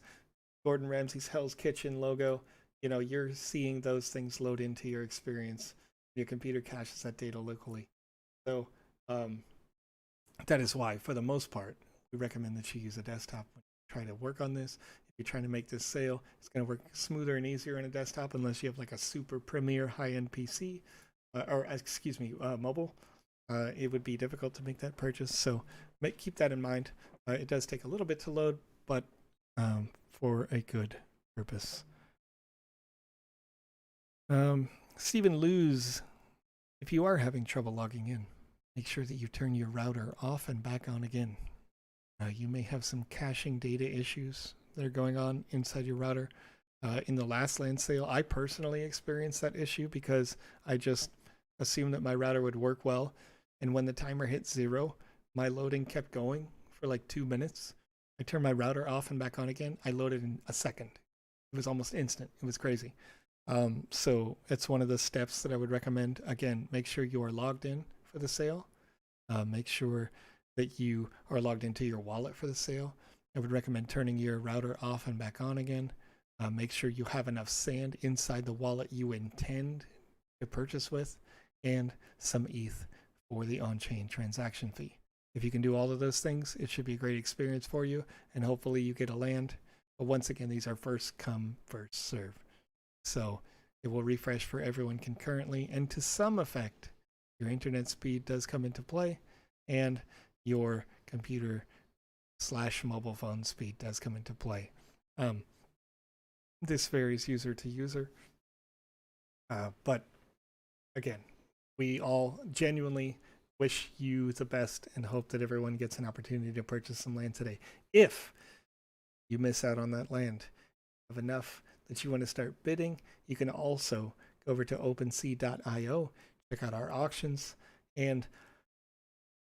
Gordon Ramsay's Hell's Kitchen logo. You're seeing those things load into your experience. Your computer caches that data locally. So that is why, for the most part, we recommend that you use a desktop when you try to work on this. If you're trying to make this sale, it's going to work smoother and easier on a desktop unless you have like a super premier high-end PC mobile. It would be difficult to make that purchase. So keep that in mind. It does take a little bit to load, but for a good purpose. Stephen Luz, if you are having trouble logging in, make sure that you turn your router off and back on again. You may have some caching data issues that are going on inside your router. In the last land sale, I personally experienced that issue because I just assumed that my router would work well. And when the timer hit 0, my loading kept going for like 2 minutes. I turned my router off and back on again. I loaded in a second. It was almost instant. It was crazy. So it's one of the steps that I would recommend. Again, make sure you are logged in for the sale. Make sure that you are logged into your wallet for the sale. I would recommend turning your router off and back on again. Make sure you have enough sand inside the wallet you intend to purchase with, and some ETH for the on-chain transaction fee. If you can do all of those things, it should be a great experience for you, and hopefully you get a land. But once again, these are first come, first serve. So it will refresh for everyone concurrently, and to some effect, your internet speed does come into play, and your computer/mobile phone speed does come into play. This varies user to user. But again, we all genuinely wish you the best and hope that everyone gets an opportunity to purchase some land today. If you miss out on that land, have enough that you want to start bidding, you can also go over to OpenSea.io, check out our auctions, and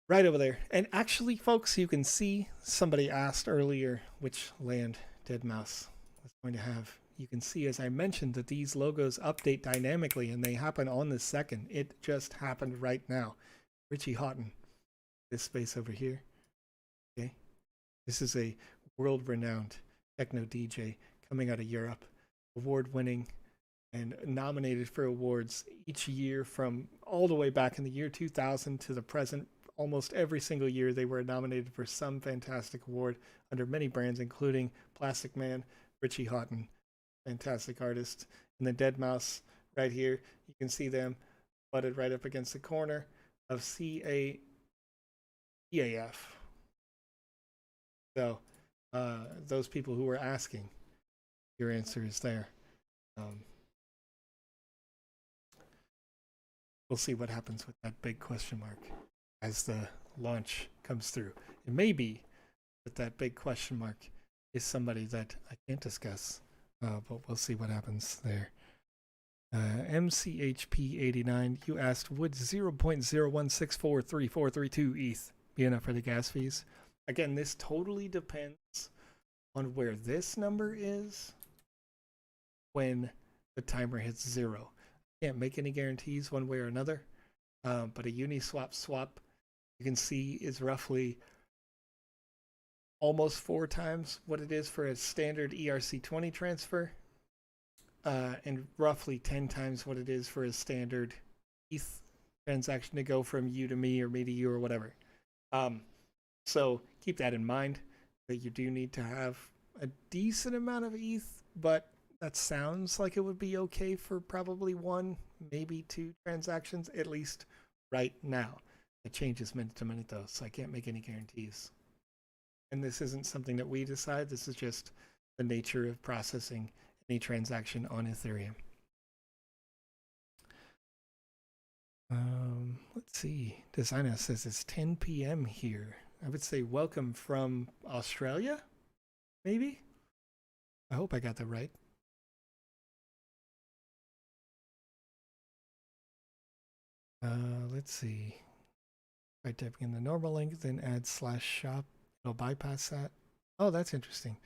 right over there. And actually, folks, you can see somebody asked earlier which land Deadmau5 was going to have. You can see, as I mentioned, that these logos update dynamically, and they happen on the second. It just happened right now. Richie Houghton, this space over here. Okay, this is a world-renowned techno DJ coming out of Europe, award-winning and nominated for awards each year from all the way back in the year 2000 to the present, almost every single year they were nominated for some fantastic award under many brands, including Plastic Man, Richie Houghton, fantastic artist. And the Dead Mouse right here, you can see them butted right up against the corner of CAEAF. So those people who were asking, your answer is there. We'll see what happens with that big question mark as the launch comes through. It may be that that big question mark is somebody that I can't discuss, but we'll see what happens there. MCHP89, you asked, would 0.01643432 ETH be enough for the gas fees? Again, this totally depends on where this number is when the timer hits 0. Can't make any guarantees one way or another, but a Uniswap swap, you can see, is roughly almost 4 times what it is for a standard ERC20 transfer, and roughly 10 times what it is for a standard ETH transaction to go from you to me or me to you or whatever. So keep that in mind, that you do need to have a decent amount of ETH, but that sounds like it would be okay for probably 1, maybe 2 transactions, at least right now. It changes minute to minute though, so I can't make any guarantees. And this isn't something that we decide, this is just the nature of processing any transaction on Ethereum. Let's see, Designer says it's 10 p.m. here. I would say welcome from Australia, maybe? I hope I got that right. Let's see. Try typing in the normal link, then add /shop. It'll bypass that. Oh, that's interesting.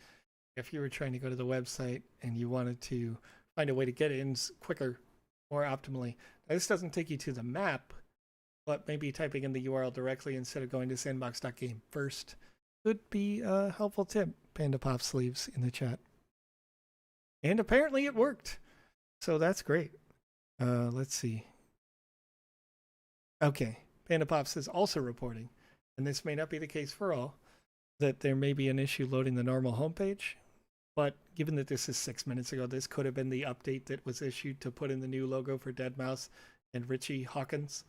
If you were trying to go to the website and you wanted to find a way to get in quicker, more optimally, now, this doesn't take you to the map, but maybe typing in the URL directly instead of going to sandbox.game first could be a helpful tip. Panda Pops leaves in the chat. And apparently it worked. So that's great. Let's see. Okay, Panda Pops is also reporting, and this may not be the case for all, that there may be an issue loading the normal homepage, but given that this is 6 minutes ago, this could have been the update that was issued to put in the new logo for Dead Mouse and Richie Hawkins.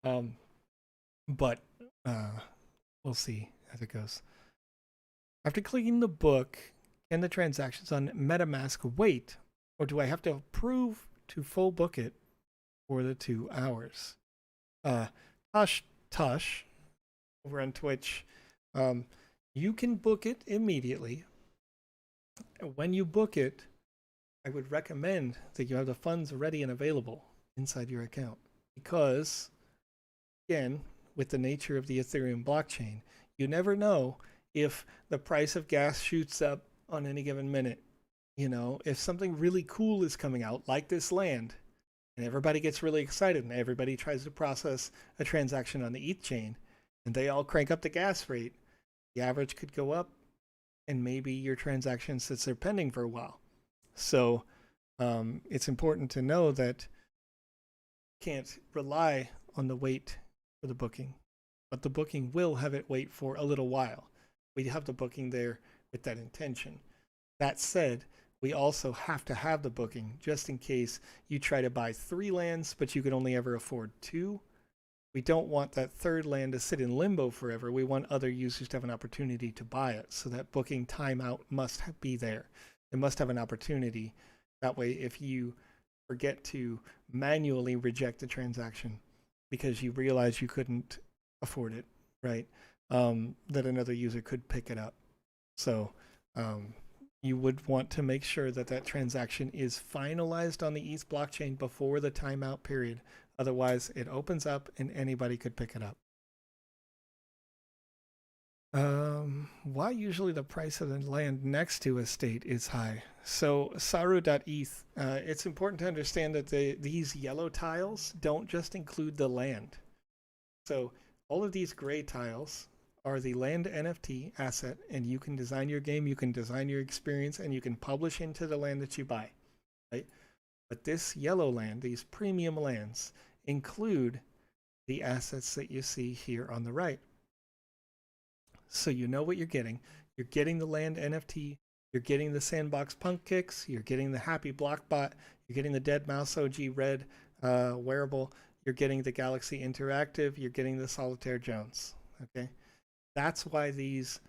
But we'll see as it goes. After clicking the book, can the transactions on MetaMask wait, or do I have to approve to full book it for the 2 hours? Tosh over on Twitch, you can book it immediately. When you book it, I would recommend that you have the funds ready and available inside your account, because again, with the nature of the Ethereum blockchain, you never know if the price of gas shoots up on any given minute. You know, if something really cool is coming out, like this land, and everybody gets really excited and everybody tries to process a transaction on the ETH chain, and they all crank up the gas rate, the average could go up, and maybe your transaction sits there pending for a while. So it's important to know that you can't rely on the wait for the booking, but the booking will have it wait for a little while. We have the booking there with that intention. That said, we also have to have the booking just in case you try to buy 3 lands, but you can only ever afford 2. We don't want that 3rd land to sit in limbo forever. We want other users to have an opportunity to buy it. So that booking timeout must be there. It must have an opportunity. That way, if you forget to manually reject the transaction because you realize you couldn't afford it, right? That another user could pick it up. So you would want to make sure that that transaction is finalized on the ETH blockchain before the timeout period. Otherwise, it opens up and anybody could pick it up. Why usually the price of the land next to a state is high? So saru.eth, it's important to understand that these yellow tiles don't just include the land. So all of these gray tiles are the land NFT asset, and you can design your game, you can design your experience, and you can publish into the land that you buy, right? But this yellow land, these premium lands, include the assets that you see here on the right. So you know what you're getting. You're getting the land NFT, you're getting the Sandbox punk kicks, you're getting the Happy Blockbot, you're getting the Dead Mouse OG Red wearable, you're getting the Galaxy Interactive, you're getting the Solitaire Jones. Okay, that's why these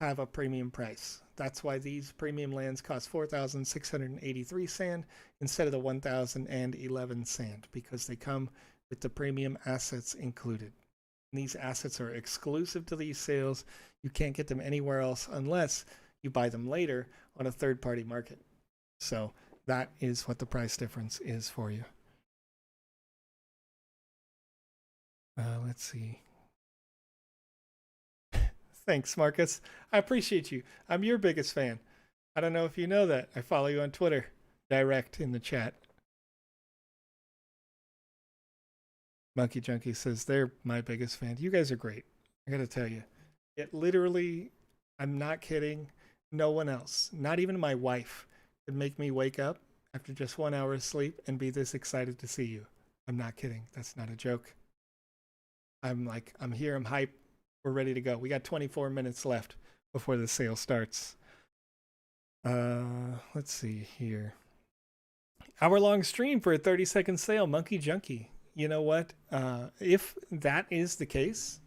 have a premium price. That's why these premium lands cost 4,683 sand instead of the 1,011 sand, because they come with the premium assets included. And these assets are exclusive to these sales. You can't get them anywhere else unless you buy them later on a third-party market. So that is what the price difference is for you. Let's see. Thanks, Marcus. I appreciate you. I'm your biggest fan. I don't know if you know that. I follow you on Twitter, direct in the chat. Monkey Junkie says they're my biggest fan. You guys are great. I gotta tell you. It literally, I'm not kidding, no one else, not even my wife, could make me wake up after just 1 hour of sleep and be this excited to see you. I'm not kidding. That's not a joke. I'm here, I'm hyped. We're ready to go. We got 24 minutes left before the sale starts. Let's see here. Hour-long stream for a 30-second sale, Monkey Junkie. You know what? If that is the case,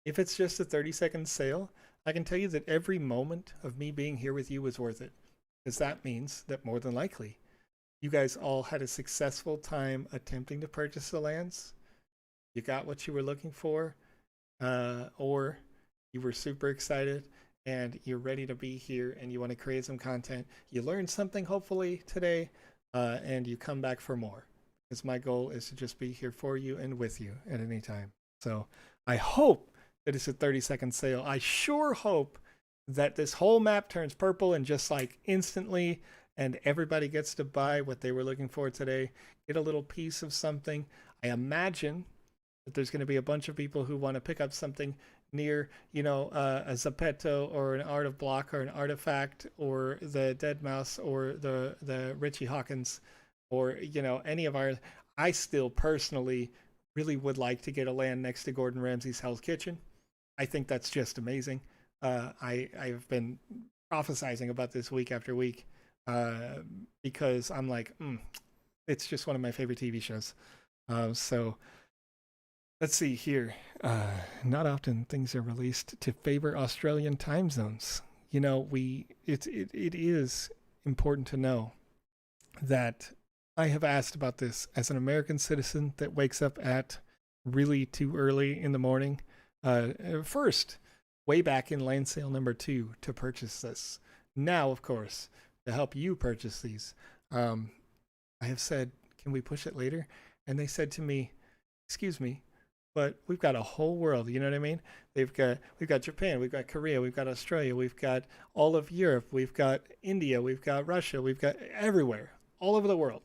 if it's just a 30-second sale, I can tell you that every moment of me being here with you was worth it. Because that means that more than likely, you guys all had a successful time attempting to purchase the lands. You got what you were looking for. Or you were super excited and you're ready to be here and you want to create some content. You learned something hopefully today, and you come back for more. Because my goal is to just be here for you and with you at any time. So I hope that it's a 30-second sale. I sure hope that this whole map turns purple and just like instantly, and everybody gets to buy what they were looking for today, get a little piece of something. I imagine that there's going to be a bunch of people who want to pick up something near, you know, a Zapeto or an Art of Block or an Artifact or the Dead Mouse or the Richie Hawkins or, you know, any of our. I still personally really would like to get a land next to Gordon Ramsay's Hell's Kitchen. I think that's just amazing. I've been prophesizing about this week after week because I'm like, it's just one of my favorite TV shows. So let's see here. Not often things are released to favor Australian time zones. You know, it is important to know that I have asked about this as an American citizen that wakes up at really too early in the morning. First, way back in land sale number 2 to purchase this. Now, of course, to help you purchase these, I have said, can we push it later? And they said to me, excuse me, but we've got a whole world, you know what I mean? We've got Japan, we've got Korea, we've got Australia, we've got all of Europe, we've got India, we've got Russia, we've got everywhere, all over the world,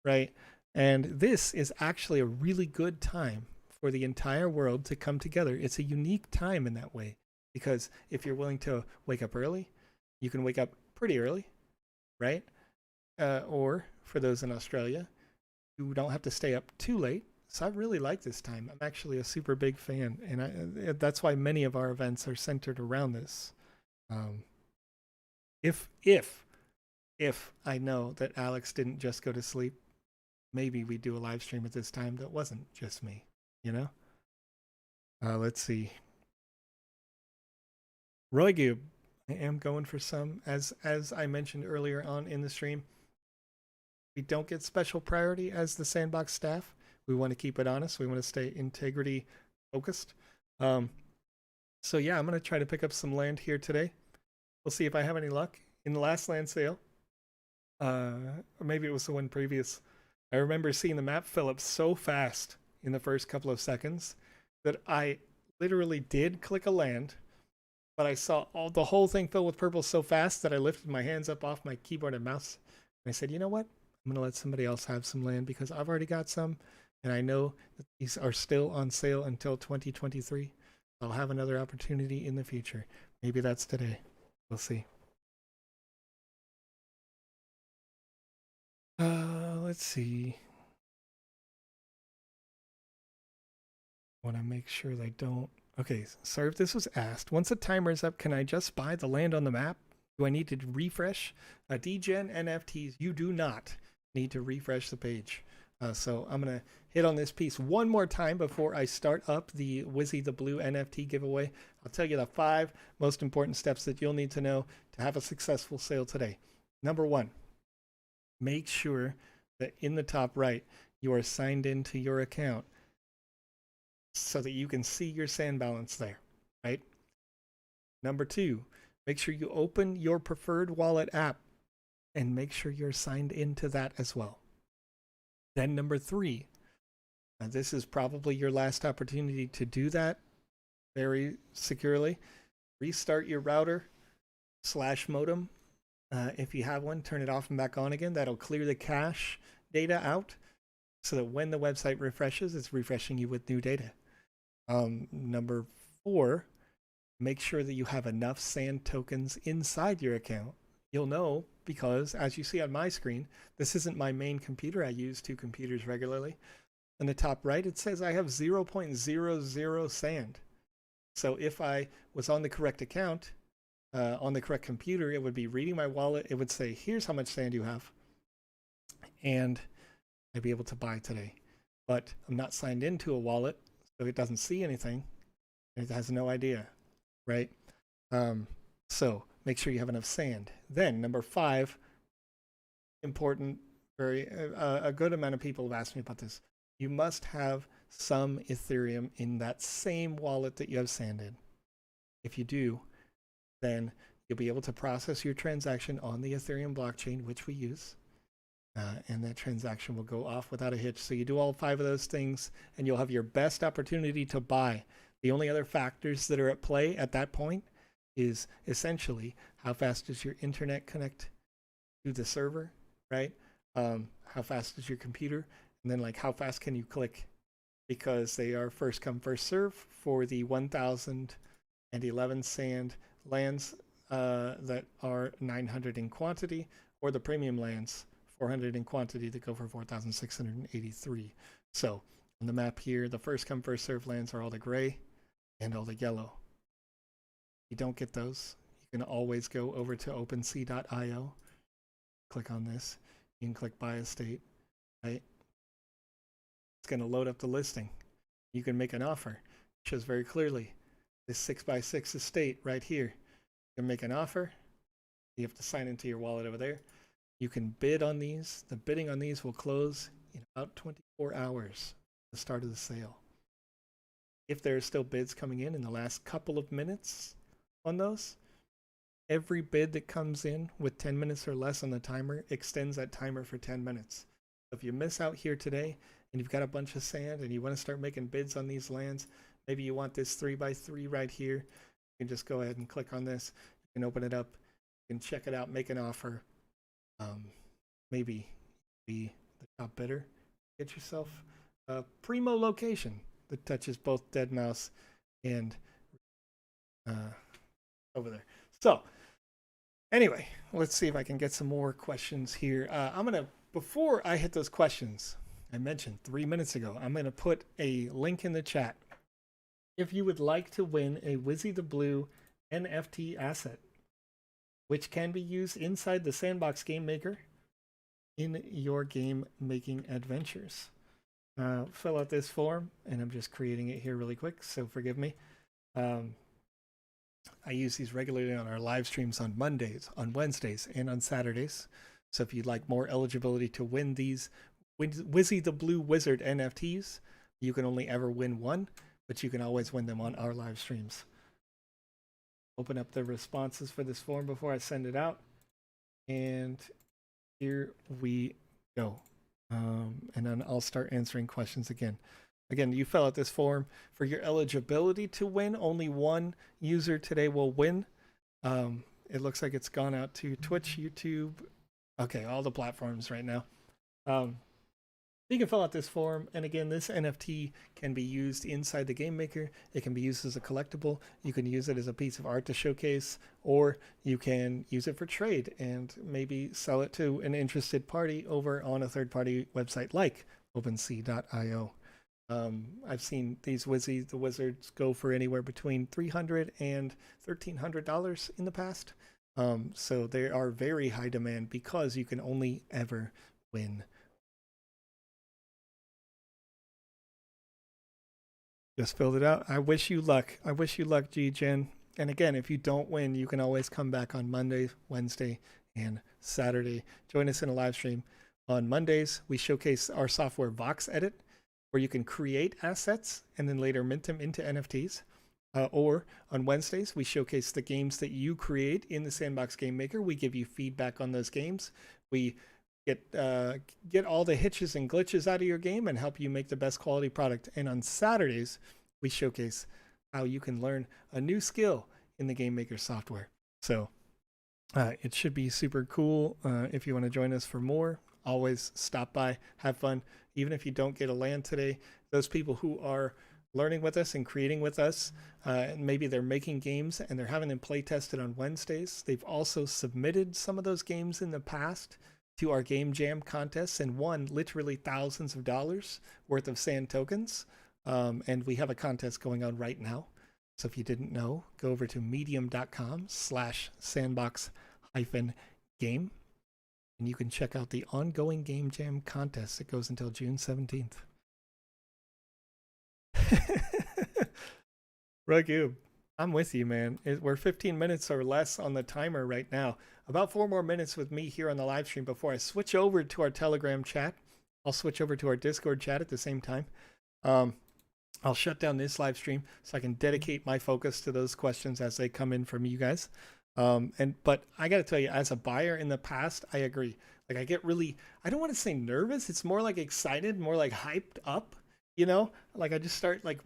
right? And this is actually a really good time for the entire world to come together. It's a unique time in that way, because if you're willing to wake up early, you can wake up pretty early, right? Or for those in Australia, you don't have to stay up too late. So I really like this time. I'm actually a super big fan, and that's why many of our events are centered around this. If I know that Alex didn't just go to sleep, maybe we do a live stream at this time that wasn't just me, you know? Let's see. Roy Goob, I am going for some. As I mentioned earlier on in the stream, we don't get special priority as the Sandbox staff. We want to keep it honest. We want to stay integrity focused. So yeah, I'm going to try to pick up some land here today. We'll see if I have any luck. In the last land sale, or maybe it was the one previous, I remember seeing the map fill up so fast in the first couple of seconds that I literally did click a land, but I saw the whole thing fill with purple so fast that I lifted my hands up off my keyboard and mouse. And I said, you know what? I'm going to let somebody else have some land because I've already got some. And I know that these are still on sale until 2023. I'll have another opportunity in the future. Maybe that's today. We'll see. Let's see. want to make sure they don't. Okay, sorry if this was asked. Once the timer is up, can I just buy the land on the map? Do I need to refresh? DGen NFTs, you do not need to refresh the page. So I'm going to hit on this piece one more time before I start up the Wizzy the Blue NFT giveaway. I'll tell you the 5 most important steps that you'll need to know to have a successful sale today. Number 1, make sure that in the top right, you are signed into your account so that you can see your sand balance there, right? Number 2, make sure you open your preferred wallet app and make sure you're signed into that as well. Then number 3, this is probably your last opportunity to do that very securely. Restart your router / modem. If you have one, turn it off and back on again. That'll clear the cache data out so that when the website refreshes, it's refreshing you with new data. Number 4, make sure that you have enough sand tokens inside your account. You'll know because, as you see on my screen, this isn't my main computer. I use 2 computers regularly. On the top right, it says I have 0.00 sand. So if I was on the correct account, on the correct computer, it would be reading my wallet. It would say, here's how much sand you have. And I'd be able to buy today. But I'm not signed into a wallet, so it doesn't see anything. It has no idea, right? So make sure you have enough sand. Then number 5, important, a good amount of people have asked me about this. You must have some Ethereum in that same wallet that you have sand in. If you do, then you'll be able to process your transaction on the Ethereum blockchain, which we use. And that transaction will go off without a hitch. So you do all 5 of those things, and you'll have your best opportunity to buy. The only other factors that are at play at that point is essentially how fast does your internet connect to the server, right? How fast is your computer? And then, like, how fast can you click? Because they are first come, first serve for the 1,011 sand lands that are 900 in quantity, or the premium lands 400 in quantity that go for 4,683. So on the map here, the first come, first serve lands are all the gray and all the yellow. If you don't get those, you can always go over to OpenSea.io. Click on this. You can click buy estate, right? It's going to load up the listing. You can make an offer. It shows very clearly this 6x6 estate right here. You can make an offer. You have to sign into your wallet over there. You can bid on these. The bidding on these will close in about 24 hours, the start of the sale. If there are still bids coming in the last couple of minutes on those, every bid that comes in with 10 minutes or less on the timer extends that timer for 10 minutes. So if you miss out here today and you've got a bunch of sand and you want to start making bids on these lands, maybe you want this 3x3 right here, you can just go ahead and click on this. You can open it up, you can check it out, make an offer. Maybe be the top bidder. Get yourself a primo location that touches both dead mouse and over there. So anyway, let's see if I can get some more questions here. Before I hit those questions, I mentioned 3 minutes ago, I'm gonna put a link in the chat. If you would like to win a Wizzy the Blue NFT asset, which can be used inside the Sandbox game maker in your game making adventures. Fill out this form, and I'm just creating it here really quick, so forgive me. I use these regularly on our live streams on Mondays, on Wednesdays, and on Saturdays. So if you'd like more eligibility to win these Wizzy the Blue Wizard NFTs, you can only ever win one, but you can always win them on our live streams. Open up the responses for this form before I send it out. And here we go. And then I'll start answering questions again. Again, you fill out this form. For your eligibility to win, only one user today will win. It looks like it's gone out to Twitch, YouTube. Okay, all the platforms right now. You can fill out this form, and again, this NFT can be used inside the game maker. It can be used as a collectible. You can use it as a piece of art to showcase, or you can use it for trade and maybe sell it to an interested party over on a third-party website like OpenSea.io. I've seen these the wizards go for anywhere between $300 and $1,300 in the past. So they are very high demand because you can only ever win. Just filled it out. I wish you luck. I wish you luck, G-Gen. And again, if you don't win, you can always come back on Monday, Wednesday, and Saturday. Join us in a live stream. On Mondays, we showcase our software Vox Edit, where you can create assets and then later mint them into NFTs. Or on Wednesdays, we showcase the games that you create in the Sandbox Game Maker. We give you feedback on those games. We get all the hitches and glitches out of your game and help you make the best quality product. And on Saturdays, we showcase how you can learn a new skill in the Game Maker software. So it should be super cool. If you want to join us for more, always stop by, have fun. Even if you don't get a land today, those people who are learning with us and creating with us, maybe they're making games and they're having them play tested on Wednesdays. They've also submitted some of those games in the past to our game jam contests and won literally thousands of dollars worth of sand tokens. And we have a contest going on right now. So if you didn't know, go over to medium.com/sandbox-game and you can check out the ongoing game jam contest. It goes until June 17th. Ragub, I'm with you, man. We're 15 minutes or less on the timer right now. About 4 more minutes with me here on the live stream before I switch over to our Telegram chat. I'll switch over to our Discord chat at the same time. I'll shut down this live stream so I can dedicate my focus to those questions as they come in from you guys. But I got to tell you, as a buyer in the past, I agree. Like I get really, I don't want to say nervous. It's more like excited, more like hyped up, you know, like I just start like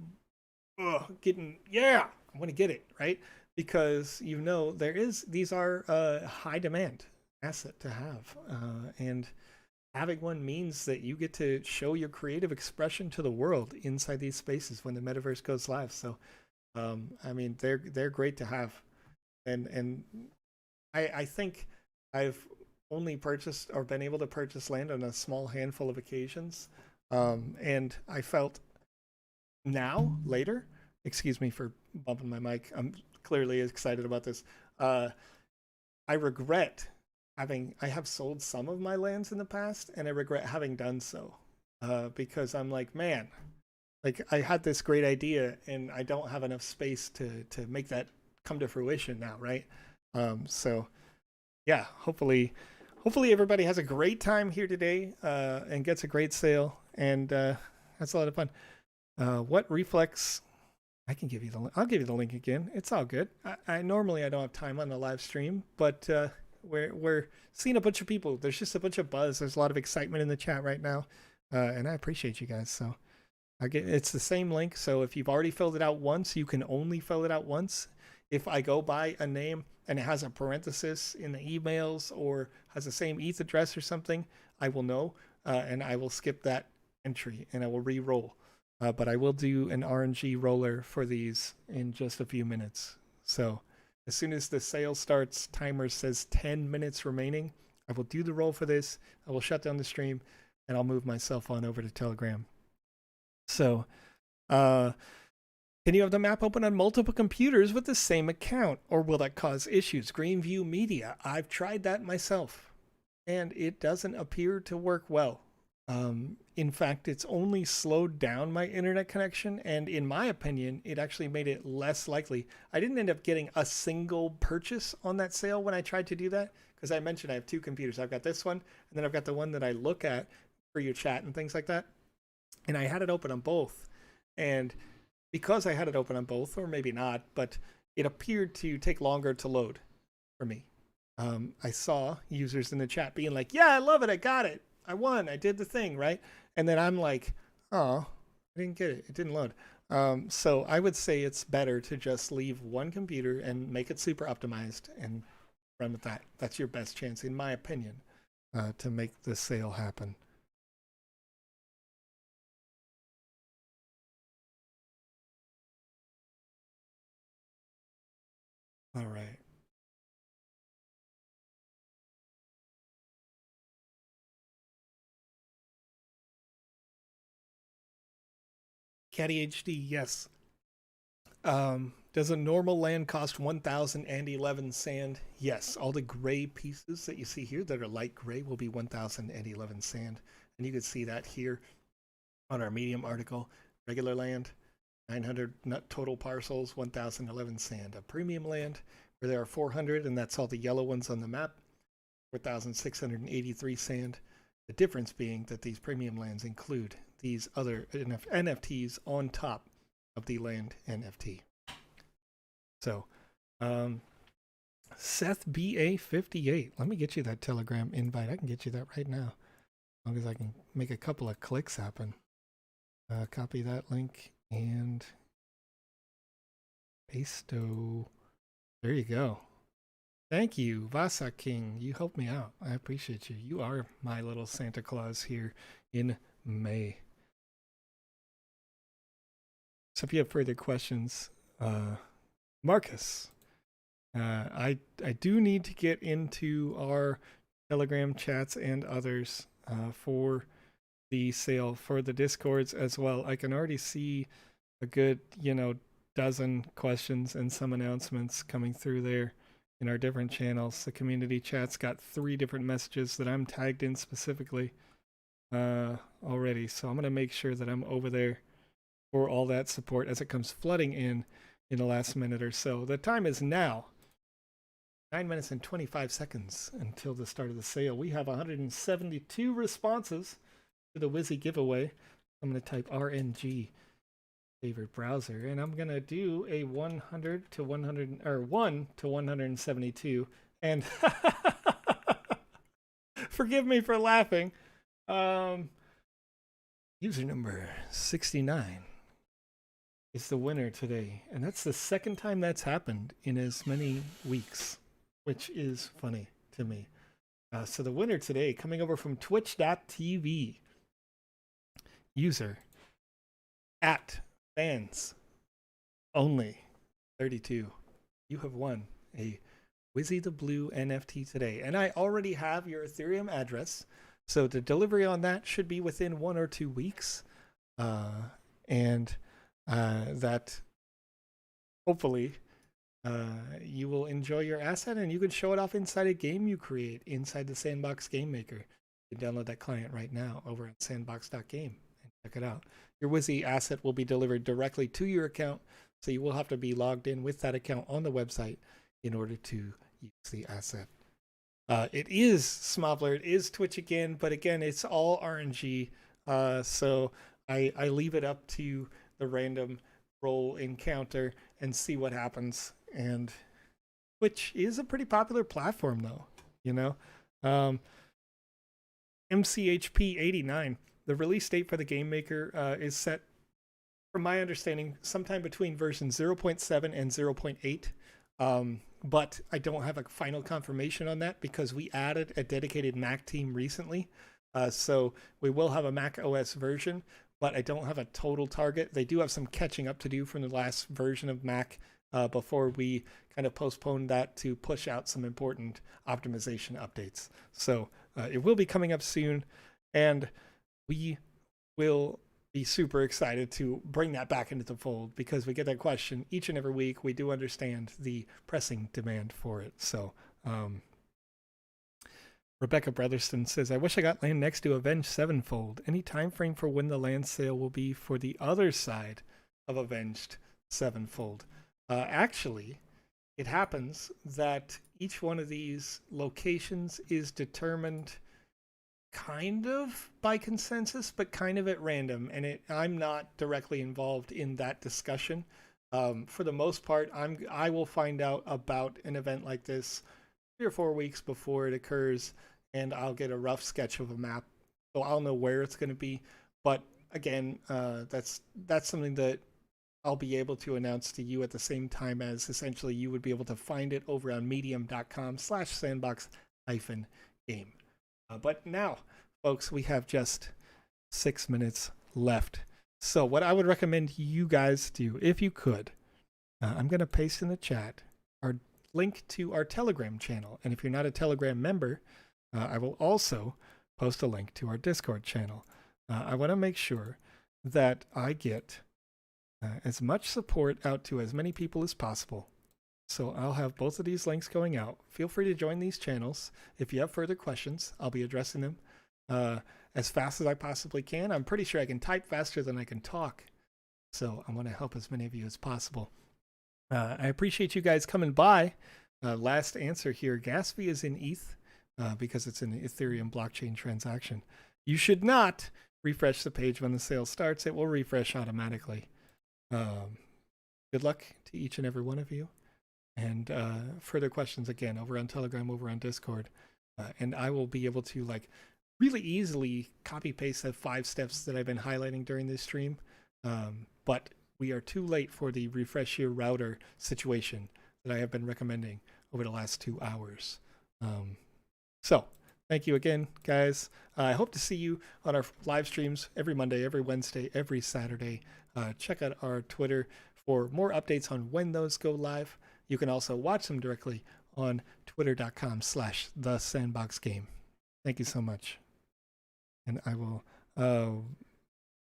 getting, yeah, I want to get it, right? Because you know these are high demand asset to have, and having one means that you get to show your creative expression to the world inside these spaces when the metaverse goes live. So I mean they're great to have, and I think I've only purchased or been able to purchase land on a small handful of occasions, and I felt now later, excuse me for bumping my mic, I'm clearly excited about this. I regret I have sold some of my lands in the past, and I regret having done so, because I'm like, man, like I had this great idea and I don't have enough space to make that come to fruition now, right? So yeah, hopefully everybody has a great time here today, and gets a great sale, and that's a lot of fun. What reflex? I can give you the. I'll give you the link again. It's all good. I normally I don't have time on the live stream, but we're seeing a bunch of people. There's just a bunch of buzz. There's a lot of excitement in the chat right now, and I appreciate you guys. So it's the same link. So if you've already filled it out once, you can only fill it out once. If I go by a name and it has a parenthesis in the emails or has the same ETH address or something, I will know, and I will skip that entry and I will re-roll. But I will do an RNG roller for these in just a few minutes. So as soon as the sale starts, timer says 10 minutes remaining, I will do the roll for this. I will shut down the stream and I'll move myself on over to Telegram. So can you have the map open on multiple computers with the same account, or will that cause issues? Greenview Media, I've tried that myself and it doesn't appear to work well. In fact, it's only slowed down my internet connection, and in my opinion, it actually made it less likely. I didn't end up getting a single purchase on that sale when I tried to do that, because I mentioned I have 2 computers. I've got this one, and then I've got the one that I look at for your chat and things like that. And I had it open on both. And because I had it open on both, or maybe not, but it appeared to take longer to load for me. I saw users in the chat being like, yeah, I love it, I got it. I won, I did the thing, right? And then I'm like, oh, I didn't get it. It didn't load. So I would say it's better to just leave one computer and make it super optimized and run with that. That's your best chance, in my opinion, to make the sale happen. All right. Caddy HD, yes. Does a normal land cost 1,011 sand? Yes. All the gray pieces that you see here that are light gray will be 1,011 sand. And you can see that here on our Medium article. Regular land, 900 total parcels, 1,011 sand. A premium land, where there are 400, and that's all the yellow ones on the map, 4,683 sand. The difference being that these premium lands include these other NFTs on top of the land NFT. So, Seth BA58, let me get you that Telegram invite. I can get you that right now, as long as I can make a couple of clicks happen. Copy that link and pasto. There you go. Thank you, Vasa King. You helped me out. I appreciate you. You are my little Santa Claus here in May. So if you have further questions, Marcus, I do need to get into our Telegram chats and others for the sale, for the Discords as well. I can already see a good, dozen questions and some announcements coming through there in our different channels. The community chat's got 3 different messages that I'm tagged in specifically already. So I'm going to make sure that I'm over there for all that support as it comes flooding in the last minute or so. The time is now 9 minutes and 25 seconds until the start of the sale. We have 172 responses to the Wizzy giveaway. I'm going to type RNG favorite browser, and I'm going to do a 100 to 100 or 1 to 172. And forgive me for laughing. User number 69 is the winner today, and that's the second time that's happened in as many weeks, which is funny to me. So the winner today, coming over from twitch.tv, user at fans only 32. You have won a Wizzy the Blue NFT today, and I already have your Ethereum address, so the delivery on that should be within 1 or 2 weeks, and that hopefully you will enjoy your asset and you can show it off inside a game you create inside the Sandbox game maker. You can download that client right now over at sandbox.game and check it out. Your Wizzy asset will be delivered directly to your account, so you will have to be logged in with that account on the website in order to use the asset. It is Smobler, it is Twitch again, but again, it's all RNG, so I leave it up to the random roll encounter and see what happens. And Twitch is a pretty popular platform, though, MCHP89, the release date for the game maker is set, from my understanding, sometime between version 0.7 and 0.8. But I don't have a final confirmation on that because we added a dedicated Mac team recently. So we will have a Mac OS version, but I don't have a total target. They do have some catching up to do from the last version of Mac before we kind of postpone that to push out some important optimization updates. So it will be coming up soon, and we will be super excited to bring that back into the fold because we get that question each and every week. We do understand the pressing demand for it. So Rebecca Brotherston says, I wish I got land next to Avenged Sevenfold. Any time frame for when the land sale will be for the other side of Avenged Sevenfold? Actually, it happens that each one of these locations is determined kind of by consensus, but kind of at random, and I'm not directly involved in that discussion. For the most part, I will find out about an event like this 3 or 4 weeks before it occurs, and I'll get a rough sketch of a map, so I'll know where it's going to be. But again, that's something that I'll be able to announce to you at the same time as essentially you would be able to find it over on medium.com/sandbox-game. But now, folks, we have just 6 minutes left. So what I would recommend you guys do, if you could, I'm going to paste in the chat our link to our Telegram channel. And if you're not a Telegram member, I will also post a link to our Discord channel. I want to make sure that I get as much support out to as many people as possible. So I'll have both of these links going out. Feel free to join these channels. If you have further questions, I'll be addressing them as fast as I possibly can. I'm pretty sure I can type faster than I can talk. So I want to help as many of you as possible. I appreciate you guys coming by. Last answer here. Gas fee is in ETH because it's an Ethereum blockchain transaction. You should not refresh the page when the sale starts. It will refresh automatically. Good luck to each and every one of you. And further questions, again, over on Telegram, over on Discord. And I will be able to really easily copy paste the 5 steps that I've been highlighting during this stream. But we are too late for the refresh your router situation that I have been recommending over the last 2 hours. So thank you again, guys. I hope to see you on our live streams every Monday, every Wednesday, every Saturday. Check out our Twitter for more updates on when those go live. You can also watch them directly on twitter.com/thesandboxgame. Thank you so much. And I will,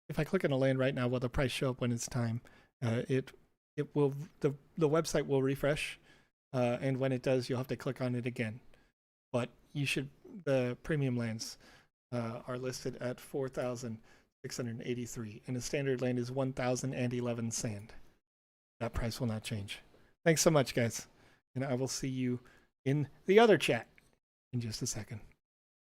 if I click on a land right now, will the price show up when it's time? It will, the website will refresh. And when it does, you'll have to click on it again. But you should, the premium lands are listed at 4,683, and the standard land is 1,011 sand. That price will not change. Thanks so much, guys. And I will see you in the other chat in just a second.